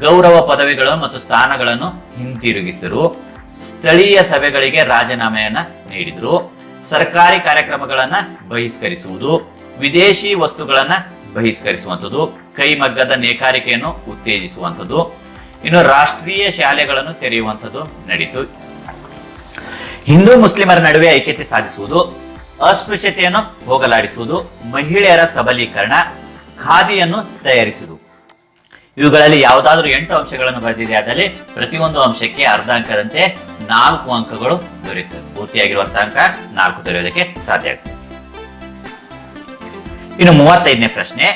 ಗೌರವ ಪದವಿಗಳನ್ನು ಮತ್ತು ಸ್ಥಾನಗಳನ್ನು ಹಿಂತಿರುಗಿಸಿದರು. ಸ್ಥಳೀಯ ಸಭೆಗಳಿಗೆ ರಾಜೀನಾಮೆಯನ್ನ ನೀಡಿದರು. ಸರ್ಕಾರಿ ಕಾರ್ಯಕ್ರಮಗಳನ್ನ ಬಹಿಷ್ಕರಿಸುವುದು, ವಿದೇಶಿ ವಸ್ತುಗಳನ್ನ ಬಹಿಷ್ಕರಿಸುವಂಥದ್ದು, ಕೈಮಗ್ಗದ ನೇಕಾರಿಕೆಯನ್ನು ಉತ್ತೇಜಿಸುವಂಥದ್ದು, ಇನ್ನು ರಾಷ್ಟ್ರೀಯ ಶಾಲೆಗಳನ್ನು ತೆರೆಯುವಂಥದ್ದು ನಡೀತು. ಹಿಂದೂ ಮುಸ್ಲಿಮರ ನಡುವೆ ಐಕ್ಯತೆ ಸಾಧಿಸುವುದು, ಅಸ್ಪೃಶ್ಯತೆಯನ್ನು ಹೋಗಲಾಡಿಸುವುದು, ಮಹಿಳೆಯರ ಸಬಲೀಕರಣ, ಖಾದಿಯನ್ನು ತಯಾರಿಸುವುದು. ಇವುಗಳಲ್ಲಿ ಯಾವುದಾದ್ರೂ 8 ಅಂಶಗಳನ್ನು ಬರೆದಿದೆ ಆದಲ್ಲಿ ಪ್ರತಿಯೊಂದು ಅಂಶಕ್ಕೆ ಅರ್ಧ ಅಂಕದಂತೆ 4 ಅಂಕಗಳು ದೊರೆಯುತ್ತವೆ. ಪೂರ್ತಿಯಾಗಿರುವಂತಹ ಅಂಕ 4 ದೊರೆಯುವುದಕ್ಕೆ ಸಾಧ್ಯ ಆಗುತ್ತೆ. ಇನ್ನು 35ನೇ ಪ್ರಶ್ನೆ,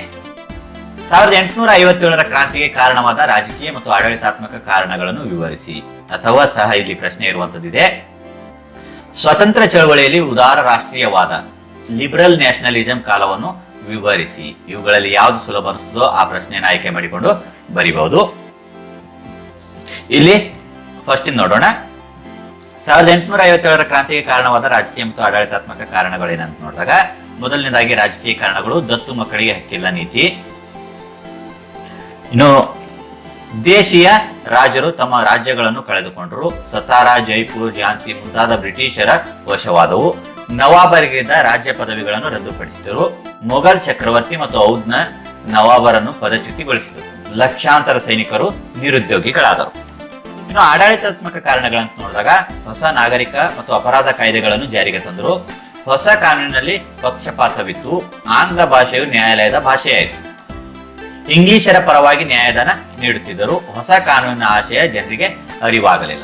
1857ರ ಕ್ರಾಂತಿಗೆ ಕಾರಣವಾದ ರಾಜಕೀಯ ಮತ್ತು ಆಡಳಿತಾತ್ಮಕ ಕಾರಣಗಳನ್ನು ವಿವರಿಸಿ. ಅಥವಾ ಸಹ ಇಲ್ಲಿ ಪ್ರಶ್ನೆ ಇರುವಂತದ್ದಿದೆ. ಸ್ವತಂತ್ರ ಚಳವಳಿಯಲ್ಲಿ ಉದಾರ ರಾಷ್ಟ್ರೀಯವಾದ ಲಿಬರಲ್ ನ್ಯಾಷನಲಿಸಂ ಕಾಲವನ್ನು ವಿವರಿಸಿ. ಇವುಗಳಲ್ಲಿ ಯಾವುದು ಸುಲಭ ಅನಿಸ್ತದೋ ಆ ಪ್ರಶ್ನೆಯನ್ನು ಆಯ್ಕೆ ಮಾಡಿಕೊಂಡು ಬರೀಬಹುದು. ಇಲ್ಲಿ ಫಸ್ಟ್ ನೋಡೋಣ. 1857ರ ಕ್ರಾಂತಿಗೆ ಕಾರಣವಾದ ರಾಜಕೀಯ ಮತ್ತು ಆಡಳಿತಾತ್ಮಕ ಕಾರಣಗಳೇನಂತ ನೋಡಿದಾಗ ಮೊದಲನೇದಾಗಿ ರಾಜಕೀಯ ಕಾರಣಗಳು, ದತ್ತು ಮಕ್ಕಳಿಗೆ ಹಕ್ಕಿಲ್ಲ ನೀತಿ. ಇನ್ನು ದೇಶೀಯ ರಾಜರು ತಮ್ಮ ರಾಜ್ಯಗಳನ್ನು ಕಳೆದುಕೊಂಡರು. ಸತಾರಾ, ಜೈಪುರ್, ಝಾನ್ಸಿ ಮುಂತಾದ ಬ್ರಿಟಿಷರ ವಶವಾದವು. ನವಾಬರಿಗಿದ್ದ ರಾಜ್ಯ ಪದವಿಗಳನ್ನು ರದ್ದುಪಡಿಸಿದರು. ಮೊಘಲ್ ಚಕ್ರವರ್ತಿ ಮತ್ತು ಔದ್ನ ನವಾಬರನ್ನು ಪದಚ್ಯುತಿಗೊಳಿಸಿದರು. ಲಕ್ಷಾಂತರ ಸೈನಿಕರು ನಿರುದ್ಯೋಗಿಗಳಾದರು. ಇನ್ನು ಆಡಳಿತಾತ್ಮಕ ಕಾರಣಗಳಂತ ನೋಡಿದಾಗ ಹೊಸ ನಾಗರಿಕ ಮತ್ತು ಅಪರಾಧ ಕಾಯ್ದೆಗಳನ್ನು ಜಾರಿಗೆ ತಂದರು. ಹೊಸ ಕಾನೂನಿನಲ್ಲಿ ಪಕ್ಷಪಾತವಿತ್ತು. ಆಂಗ್ಲ ಭಾಷೆಯು ನ್ಯಾಯಾಲಯದ ಭಾಷೆಯಾಯಿತು. ಇಂಗ್ಲಿಷರ ಪರವಾಗಿ ನ್ಯಾಯದಾನ ನೀಡುತ್ತಿದ್ದರು. ಹೊಸ ಕಾನೂನಿನ ಆಶಯ ಜನರಿಗೆ ಅರಿವಾಗಲಿಲ್ಲ.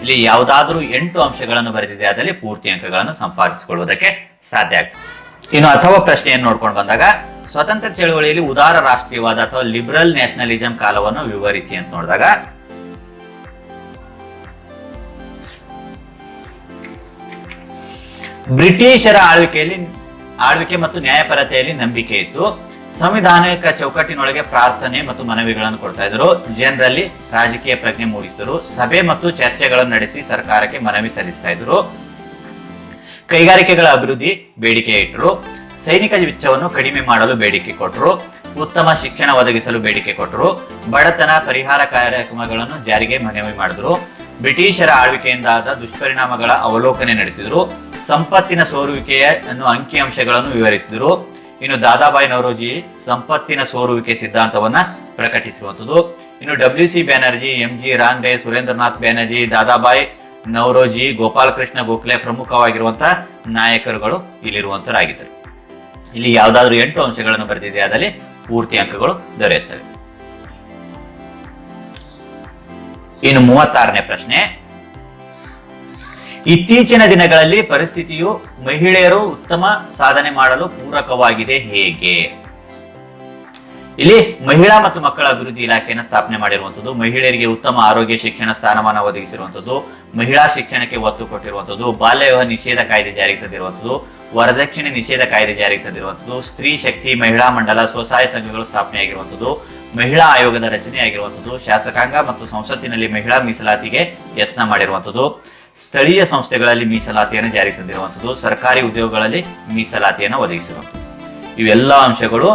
ಇಲ್ಲಿ ಯಾವುದಾದ್ರೂ 8 ಅಂಶಗಳನ್ನು ಬರೆದಿದೆ ಆದಲ್ಲಿ ಪೂರ್ತಿ ಅಂಕಗಳನ್ನು ಸಂಪಾದಿಸಿಕೊಳ್ಳುವುದಕ್ಕೆ ಸಾಧ್ಯ ಆಗ್ತದೆ. ಇನ್ನು ಅಥವಾ ಪ್ರಶ್ನೆಯನ್ನು ನೋಡ್ಕೊಂಡು ಬಂದಾಗ ಸ್ವತಂತ್ರ ಚಳವಳಿಯಲ್ಲಿ ಉದಾರ ರಾಷ್ಟ್ರೀಯವಾದ ಅಥವಾ ಲಿಬರಲ್ ನ್ಯಾಷನಲಿಸಂ ಕಾಲವನ್ನು ವಿವರಿಸಿ ಅಂತ ನೋಡಿದಾಗ ಬ್ರಿಟಿಷರ ಆಳ್ವಿಕೆ ಮತ್ತು ನ್ಯಾಯಪರತೆಯಲ್ಲಿ ನಂಬಿಕೆ ಇತ್ತು. ಸಂವಿಧಾನಿಕ ಚೌಕಟ್ಟಿನೊಳಗೆ ಪ್ರಾರ್ಥನೆ ಮತ್ತು ಮನವಿಗಳನ್ನು ಕೊಡ್ತಾ ಇದ್ರು. ಜನರಲ್ಲಿ ರಾಜಕೀಯ ಪ್ರಜ್ಞೆ ಮೂಡಿಸಿದರು. ಸಭೆ ಮತ್ತು ಚರ್ಚೆಗಳನ್ನು ನಡೆಸಿ ಸರ್ಕಾರಕ್ಕೆ ಮನವಿ ಸಲ್ಲಿಸ್ತಾ ಇದ್ರು. ಕೈಗಾರಿಕೆಗಳ ಅಭಿವೃದ್ಧಿ ಬೇಡಿಕೆ ಇಟ್ಟರು. ಸೈನಿಕ ವೆಚ್ಚವನ್ನು ಕಡಿಮೆ ಮಾಡಲು ಬೇಡಿಕೆ ಕೊಟ್ಟರು. ಉತ್ತಮ ಶಿಕ್ಷಣ ಒದಗಿಸಲು ಬೇಡಿಕೆ ಕೊಟ್ಟರು. ಬಡತನ ಪರಿಹಾರ ಕಾರ್ಯಕ್ರಮಗಳನ್ನು ಜಾರಿಗೆ ಮನವಿ ಮಾಡಿದ್ರು. ಬ್ರಿಟಿಷರ ಆಳ್ವಿಕೆಯಿಂದಾದ ದುಷ್ಪರಿಣಾಮಗಳ ಅವಲೋಕನೆ ನಡೆಸಿದ್ರು. ಸಂಪತ್ತಿನ ಸೋರುವಿಕೆಯ ಅಂಕಿಅಂಶಗಳನ್ನು ವಿವರಿಸಿದರು. ಇನ್ನು ದಾದಾಬಾಯಿ ನವರೋಜಿ ಸಂಪತ್ತಿನ ಸೋರುವಿಕೆ ಸಿದ್ಧಾಂತವನ್ನ ಪ್ರಕಟಿಸುವಂಥದ್ದು. ಇನ್ನು WC ಬ್ಯಾನರ್ಜಿ, MG ರಾಂಡೆ, ಸುರೇಂದ್ರನಾಥ್ ಬ್ಯಾನರ್ಜಿ, ದಾದಾಬಾಯಿ ನವರೋಜಿ, ಗೋಪಾಲಕೃಷ್ಣ ಗೋಖಲೆ ಪ್ರಮುಖವಾಗಿರುವಂತಹ ನಾಯಕರುಗಳು ಇಲ್ಲಿರುವಂತರಾಗಿದ್ದರು. ಇಲ್ಲಿ ಯಾವುದಾದ್ರೂ 8 ಅಂಶಗಳನ್ನು ಬರೆದಿದೆ ಆದಲ್ಲಿ ಪೂರ್ತಿ ಅಂಕಗಳು ದೊರೆಯುತ್ತವೆ. ಇನ್ನು 36ನೇ ಪ್ರಶ್ನೆ, ಇತ್ತೀಚಿನ ದಿನಗಳಲ್ಲಿ ಪರಿಸ್ಥಿತಿಯು ಮಹಿಳೆಯರು ಉತ್ತಮ ಸಾಧನೆ ಮಾಡಲು ಪೂರಕವಾಗಿದೆ ಹೇಗೆ? ಇಲ್ಲಿ ಮಹಿಳಾ ಮತ್ತು ಮಕ್ಕಳ ಅಭಿವೃದ್ಧಿ ಇಲಾಖೆಯನ್ನು ಸ್ಥಾಪನೆ ಮಾಡಿರುವಂತದ್ದು, ಮಹಿಳೆಯರಿಗೆ ಉತ್ತಮ ಆರೋಗ್ಯ ಶಿಕ್ಷಣ ಸ್ಥಾನಮಾನ ಒದಗಿಸಿರುವಂತದ್ದು, ಮಹಿಳಾ ಶಿಕ್ಷಣಕ್ಕೆ ಒತ್ತು ಕೊಟ್ಟಿರುವಂತದ್ದು, ಬಾಲ್ಯ ವಿವಾಹ ನಿಷೇಧ ಕಾಯ್ದೆ ಜಾರಿಗೆ ತಂದಿರುವಂತದ್ದು, ವರದಕ್ಷಿಣೆ ನಿಷೇಧ ಕಾಯ್ದೆ ಜಾರಿಗೆ ತಂದಿರುವಂತದ್ದು, ಸ್ತ್ರೀ ಶಕ್ತಿ ಮಹಿಳಾ ಮಂಡಲ ಸ್ವಸಹಾಯ ಸಂಘಗಳು ಸ್ಥಾಪನೆಯಾಗಿರುವಂತದ್ದು, ಮಹಿಳಾ ಆಯೋಗದ ರಚನೆಯಾಗಿರುವಂತದ್ದು, ಶಾಸಕಾಂಗ ಮತ್ತು ಸಂಸತ್ತಿನಲ್ಲಿ ಮಹಿಳಾ ಮೀಸಲಾತಿಗೆ ಯತ್ನ ಮಾಡಿರುವಂತದ್ದು, ಸ್ಥಳೀಯ ಸಂಸ್ಥೆಗಳಲ್ಲಿ ಮೀಸಲಾತಿಯನ್ನು ಜಾರಿಗೆ ತಂದಿರುವಂತದ್ದು, ಸರ್ಕಾರಿ ಉದ್ಯೋಗಗಳಲ್ಲಿ ಮೀಸಲಾತಿಯನ್ನು ಒದಗಿಸಿರುವಂತದ್ದು. ಇವೆಲ್ಲ ಅಂಶಗಳು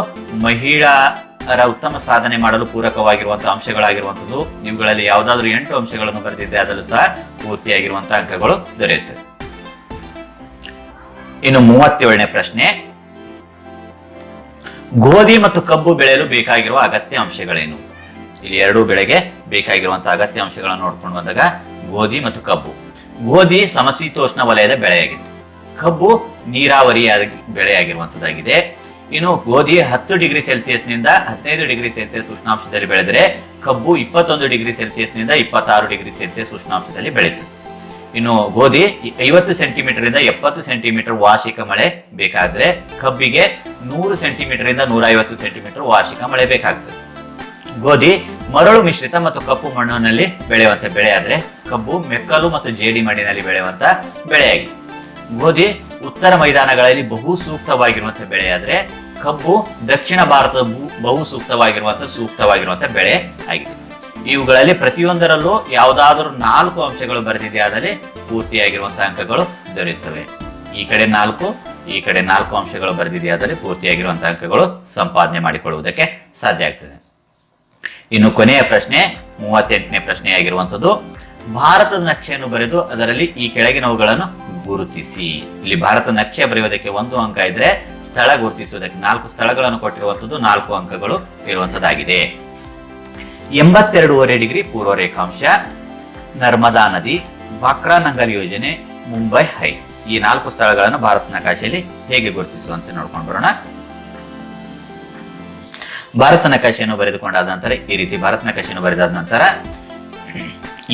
ಮಹಿಳೆಯರ ಉತ್ತಮ ಸಾಧನೆ ಮಾಡಲು ಪೂರಕವಾಗಿರುವಂತಹ ಅಂಶಗಳಾಗಿರುವಂತದ್ದು. ಇವುಗಳಲ್ಲಿ ಯಾವುದಾದ್ರೂ 8 ಅಂಶಗಳನ್ನು ಬರೆದಿದ್ದೆ ಅದರಲ್ಲೂ ಸಹ ಪೂರ್ತಿಯಾಗಿರುವಂತಹ ಅಂಕಗಳು ದೊರೆಯುತ್ತವೆ. ಇನ್ನು 37ನೇ ಪ್ರಶ್ನೆ, ಗೋಧಿ ಮತ್ತು ಕಬ್ಬು ಬೆಳೆಯಲು ಬೇಕಾಗಿರುವ ಅಗತ್ಯ ಅಂಶಗಳೇನು? ಇಲ್ಲಿ ಎರಡೂ ಬೆಳೆಗೆ ಬೇಕಾಗಿರುವಂತಹ ಅಗತ್ಯ ಅಂಶಗಳನ್ನು ನೋಡ್ಕೊಂಡು ಬಂದಾಗ ಗೋಧಿ ಮತ್ತು ಕಬ್ಬು. ಗೋಧಿ ಸಮಶೀತೋಷ್ಣ ವಲಯದ ಬೆಳೆಯಾಗಿದೆ. ಕಬ್ಬು ನೀರಾವರಿಯ ಬೆಳೆಯಾಗಿರುವಂತದ್ದಾಗಿದೆ. ಇನ್ನು ಗೋಧಿ 10 ಡಿಗ್ರಿ ಸೆಲ್ಸಿಯಸ್ ನಿಂದ 15 ಡಿಗ್ರಿ ಸೆಲ್ಸಿಯಸ್ ಉಷ್ಣಾಂಶದಲ್ಲಿ ಬೆಳೆದರೆ ಕಬ್ಬು 21 ಡಿಗ್ರಿ ಸೆಲ್ಸಿಯಸ್ ನಿಂದ 26 ಡಿಗ್ರಿ ಸೆಲ್ಸಿಯಸ್ ಉಷ್ಣಾಂಶದಲ್ಲಿ ಬೆಳೆಯುತ್ತದೆ. ಇನ್ನು ಗೋಧಿ 50 ಸೆಂಟಿಮೀಟರ್ ಇಂದ 70 ಸೆಂಟಿಮೀಟರ್ ವಾರ್ಷಿಕ ಮಳೆ ಬೇಕಾದ್ರೆ ಕಬ್ಬಿಗೆ 100 ಸೆಂಟಿಮೀಟರ್ ಇಂದ 150 ಸೆಂಟಿಮೀಟರ್ ವಾರ್ಷಿಕ ಮಳೆ ಬೇಕಾಗ್ತದೆ. ಗೋಧಿ ಮರಳು ಮಿಶ್ರಿತ ಮತ್ತು ಕಪ್ಪು ಮಣ್ಣಿನಲ್ಲಿ ಬೆಳೆಯುವಂತ ಬೆಳೆ ಆದ್ರೆ ಕಬ್ಬು ಮೆಕ್ಕಲು ಮತ್ತು ಜೇಡಿ ಮಣ್ಣಿನಲ್ಲಿ ಬೆಳೆಯುವಂತ ಬೆಳೆಯಾಗಿದೆ. ಗೋಧಿ ಉತ್ತರ ಮೈದಾನಗಳಲ್ಲಿ ಬಹು ಸೂಕ್ತವಾಗಿರುವಂತಹ ಬೆಳೆಯಾದ್ರೆ ಕಬ್ಬು ದಕ್ಷಿಣ ಭಾರತದ ಬಹು ಸೂಕ್ತವಾಗಿರುವಂತ ಬೆಳೆ ಆಗಿದೆ. ಇವುಗಳಲ್ಲಿ ಪ್ರತಿಯೊಂದರಲ್ಲೂ ಯಾವುದಾದರೂ 4 ಅಂಶಗಳು ಬರೆದಿದೆ ಆದರೆ ಪೂರ್ತಿಯಾಗಿರುವಂತಹ ಅಂಕಗಳು ದೊರೆಯುತ್ತವೆ. ಈ ಕಡೆ 4, ಈ ಕಡೆ 4 ಅಂಶಗಳು ಬರೆದಿದೆ ಆದರೆ ಪೂರ್ತಿಯಾಗಿರುವಂತಹ ಅಂಕಗಳು ಸಂಪಾದನೆ ಮಾಡಿಕೊಳ್ಳುವುದಕ್ಕೆ ಸಾಧ್ಯ ಆಗ್ತದೆ. ಇನ್ನು ಕೊನೆಯ ಪ್ರಶ್ನೆ 38ನೇ ಪ್ರಶ್ನೆಯಾಗಿರುವಂತದ್ದು, ಭಾರತದ ನಕ್ಷೆಯನ್ನು ಬರೆದು ಅದರಲ್ಲಿ ಈ ಕೆಳಗಿನವುಗಳನ್ನು ಗುರುತಿಸಿ. ಇಲ್ಲಿ ಭಾರತ ನಕ್ಷೆ ಬರೆಯುವುದಕ್ಕೆ 1 ಅಂಕ ಇದ್ರೆ ಸ್ಥಳ ಗುರುತಿಸುವುದಕ್ಕೆ 4 ಸ್ಥಳಗಳನ್ನು ಕೊಟ್ಟಿರುವಂತದ್ದು 4 ಅಂಕಗಳು ಇರುವಂತದ್ದಾಗಿದೆ. 82.5 ಡಿಗ್ರಿ ಪೂರ್ವ ರೇಖಾಂಶ, ನರ್ಮದಾ ನದಿ, ಬಾಕ್ರಾ ನಂಗಲ್ ಯೋಜನೆ, ಮುಂಬೈ ಹೈ. ಈ 4 ಸ್ಥಳಗಳನ್ನು ಭಾರತ ನಕಾಶೆಯಲ್ಲಿ ಹೇಗೆ ಗುರುತಿಸುವಂತೆ ನೋಡ್ಕೊಂಡು ಬರೋಣ. ಭಾರತ ನಕಾಶೆಯನ್ನು ಬರೆದುಕೊಂಡಾದ ನಂತರ ಈ ರೀತಿ ಭಾರತ ನಕಾಶೆಯನ್ನು ಬರೆದಾದ ನಂತರ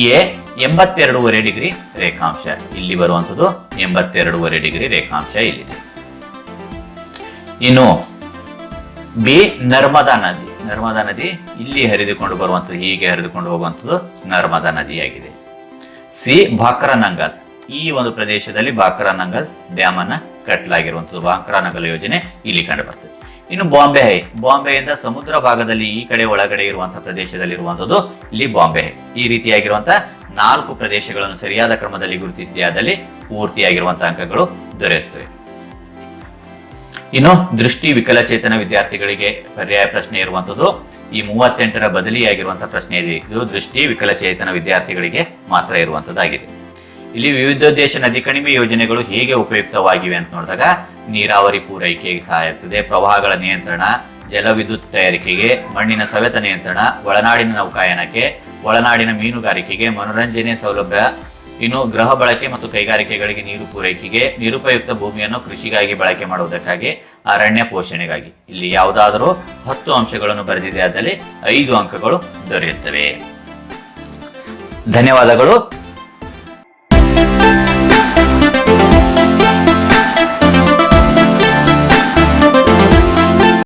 ಎ 82.5 ಡಿಗ್ರಿ ರೇಖಾಂಶ ಇಲ್ಲಿ ಬರುವಂತದ್ದು 82.5 ಡಿಗ್ರಿ ರೇಖಾಂಶ ಇಲ್ಲಿದೆ. ಇನ್ನು ಬಿ ನರ್ಮದಾ ನದಿ ಇಲ್ಲಿ ಹರಿದುಕೊಂಡು ಬರುವಂತದ್ದು, ಹೀಗೆ ಹರಿದುಕೊಂಡು ಹೋಗುವಂತದ್ದು ನರ್ಮದಾ ನದಿಯಾಗಿದೆ. ಸಿ ಬಾಕ್ರಾ ನಂಗಲ್, ಈ ಒಂದು ಪ್ರದೇಶದಲ್ಲಿ ಬಾಕ್ರಾ ನಂಗಲ್ ಡ್ಯಾಮ್ ಅನ್ನ ಕಟ್ಟಲಾಗಿರುವಂತದ್ದು, ಬಾಕ್ರಾ ನಂಗಲ್ ಯೋಜನೆ ಇಲ್ಲಿ ಕಂಡು ಬರ್ತದೆ. ಇನ್ನು ಬಾಂಬೆ ಹೈ, ಬಾಂಬೆಯಿಂದ ಸಮುದ್ರ ಭಾಗದಲ್ಲಿ ಈ ಕಡೆ ಒಳಗಡೆ ಇರುವಂತಹ ಪ್ರದೇಶದಲ್ಲಿ ಇರುವಂತದ್ದು ಇಲ್ಲಿ ಬಾಂಬೆ ಹೈ. ಈ ರೀತಿಯಾಗಿರುವಂತಹ 4 ಪ್ರದೇಶಗಳನ್ನು ಸರಿಯಾದ ಕ್ರಮದಲ್ಲಿ ಗುರುತಿಸಿದಲ್ಲಿ ಪೂರ್ತಿಯಾಗಿರುವಂತಹ ಅಂಕಗಳು ದೊರೆಯುತ್ತವೆ. ಇನ್ನು ದೃಷ್ಟಿ ವಿಕಲಚೇತನ ವಿದ್ಯಾರ್ಥಿಗಳಿಗೆ ಪರ್ಯಾಯ ಪ್ರಶ್ನೆ ಇರುವಂತದ್ದು ಈ 38ರ ಬದಲಿಯಾಗಿರುವಂತಹ ಪ್ರಶ್ನೆ ಇದೆ. ಇದು ದೃಷ್ಟಿ ವಿಕಲಚೇತನ ವಿದ್ಯಾರ್ಥಿಗಳಿಗೆ ಮಾತ್ರ ಇರುವಂತದ್ದಾಗಿದೆ. ಇಲ್ಲಿ ವಿವಿಧೋದ್ದೇಶ ನದಿ ಕಣಿವೆ ಯೋಜನೆಗಳು ಹೇಗೆ ಉಪಯುಕ್ತವಾಗಿವೆ ಅಂತ ನೋಡಿದಾಗ ನೀರಾವರಿ ಪೂರೈಕೆಗೆ ಸಹಾಯ ಆಗ್ತದೆ, ಪ್ರವಾಹಗಳ ನಿಯಂತ್ರಣ, ಜಲವಿದ್ಯುತ್ ತಯಾರಿಕೆಗೆ, ಮಣ್ಣಿನ ಸವೆತ ನಿಯಂತ್ರಣ, ಒಳನಾಡಿನ ನೌಕಾಯಾನಕ್ಕೆ, ಒಳನಾಡಿನ ಮೀನುಗಾರಿಕೆಗೆ, ಮನೋರಂಜನೆ ಸೌಲಭ್ಯ, ಇನ್ನು ಗೃಹ ಬಳಕೆ ಮತ್ತು ಕೈಗಾರಿಕೆಗಳಿಗೆ ನೀರು ಪೂರೈಕೆಗೆ, ನಿರುಪಯುಕ್ತ ಭೂಮಿಯನ್ನು ಕೃಷಿಗಾಗಿ ಬಳಕೆ ಮಾಡುವುದಕ್ಕಾಗಿ, ಅರಣ್ಯ ಪೋಷಣೆಗಾಗಿ. ಇಲ್ಲಿ ಯಾವುದಾದರೂ 10 ಅಂಶಗಳನ್ನು ಬರೆದಿದೆ ಅದರಲ್ಲಿ 5 ಅಂಕಗಳು ದೊರೆಯುತ್ತವೆ. ಧನ್ಯವಾದಗಳು.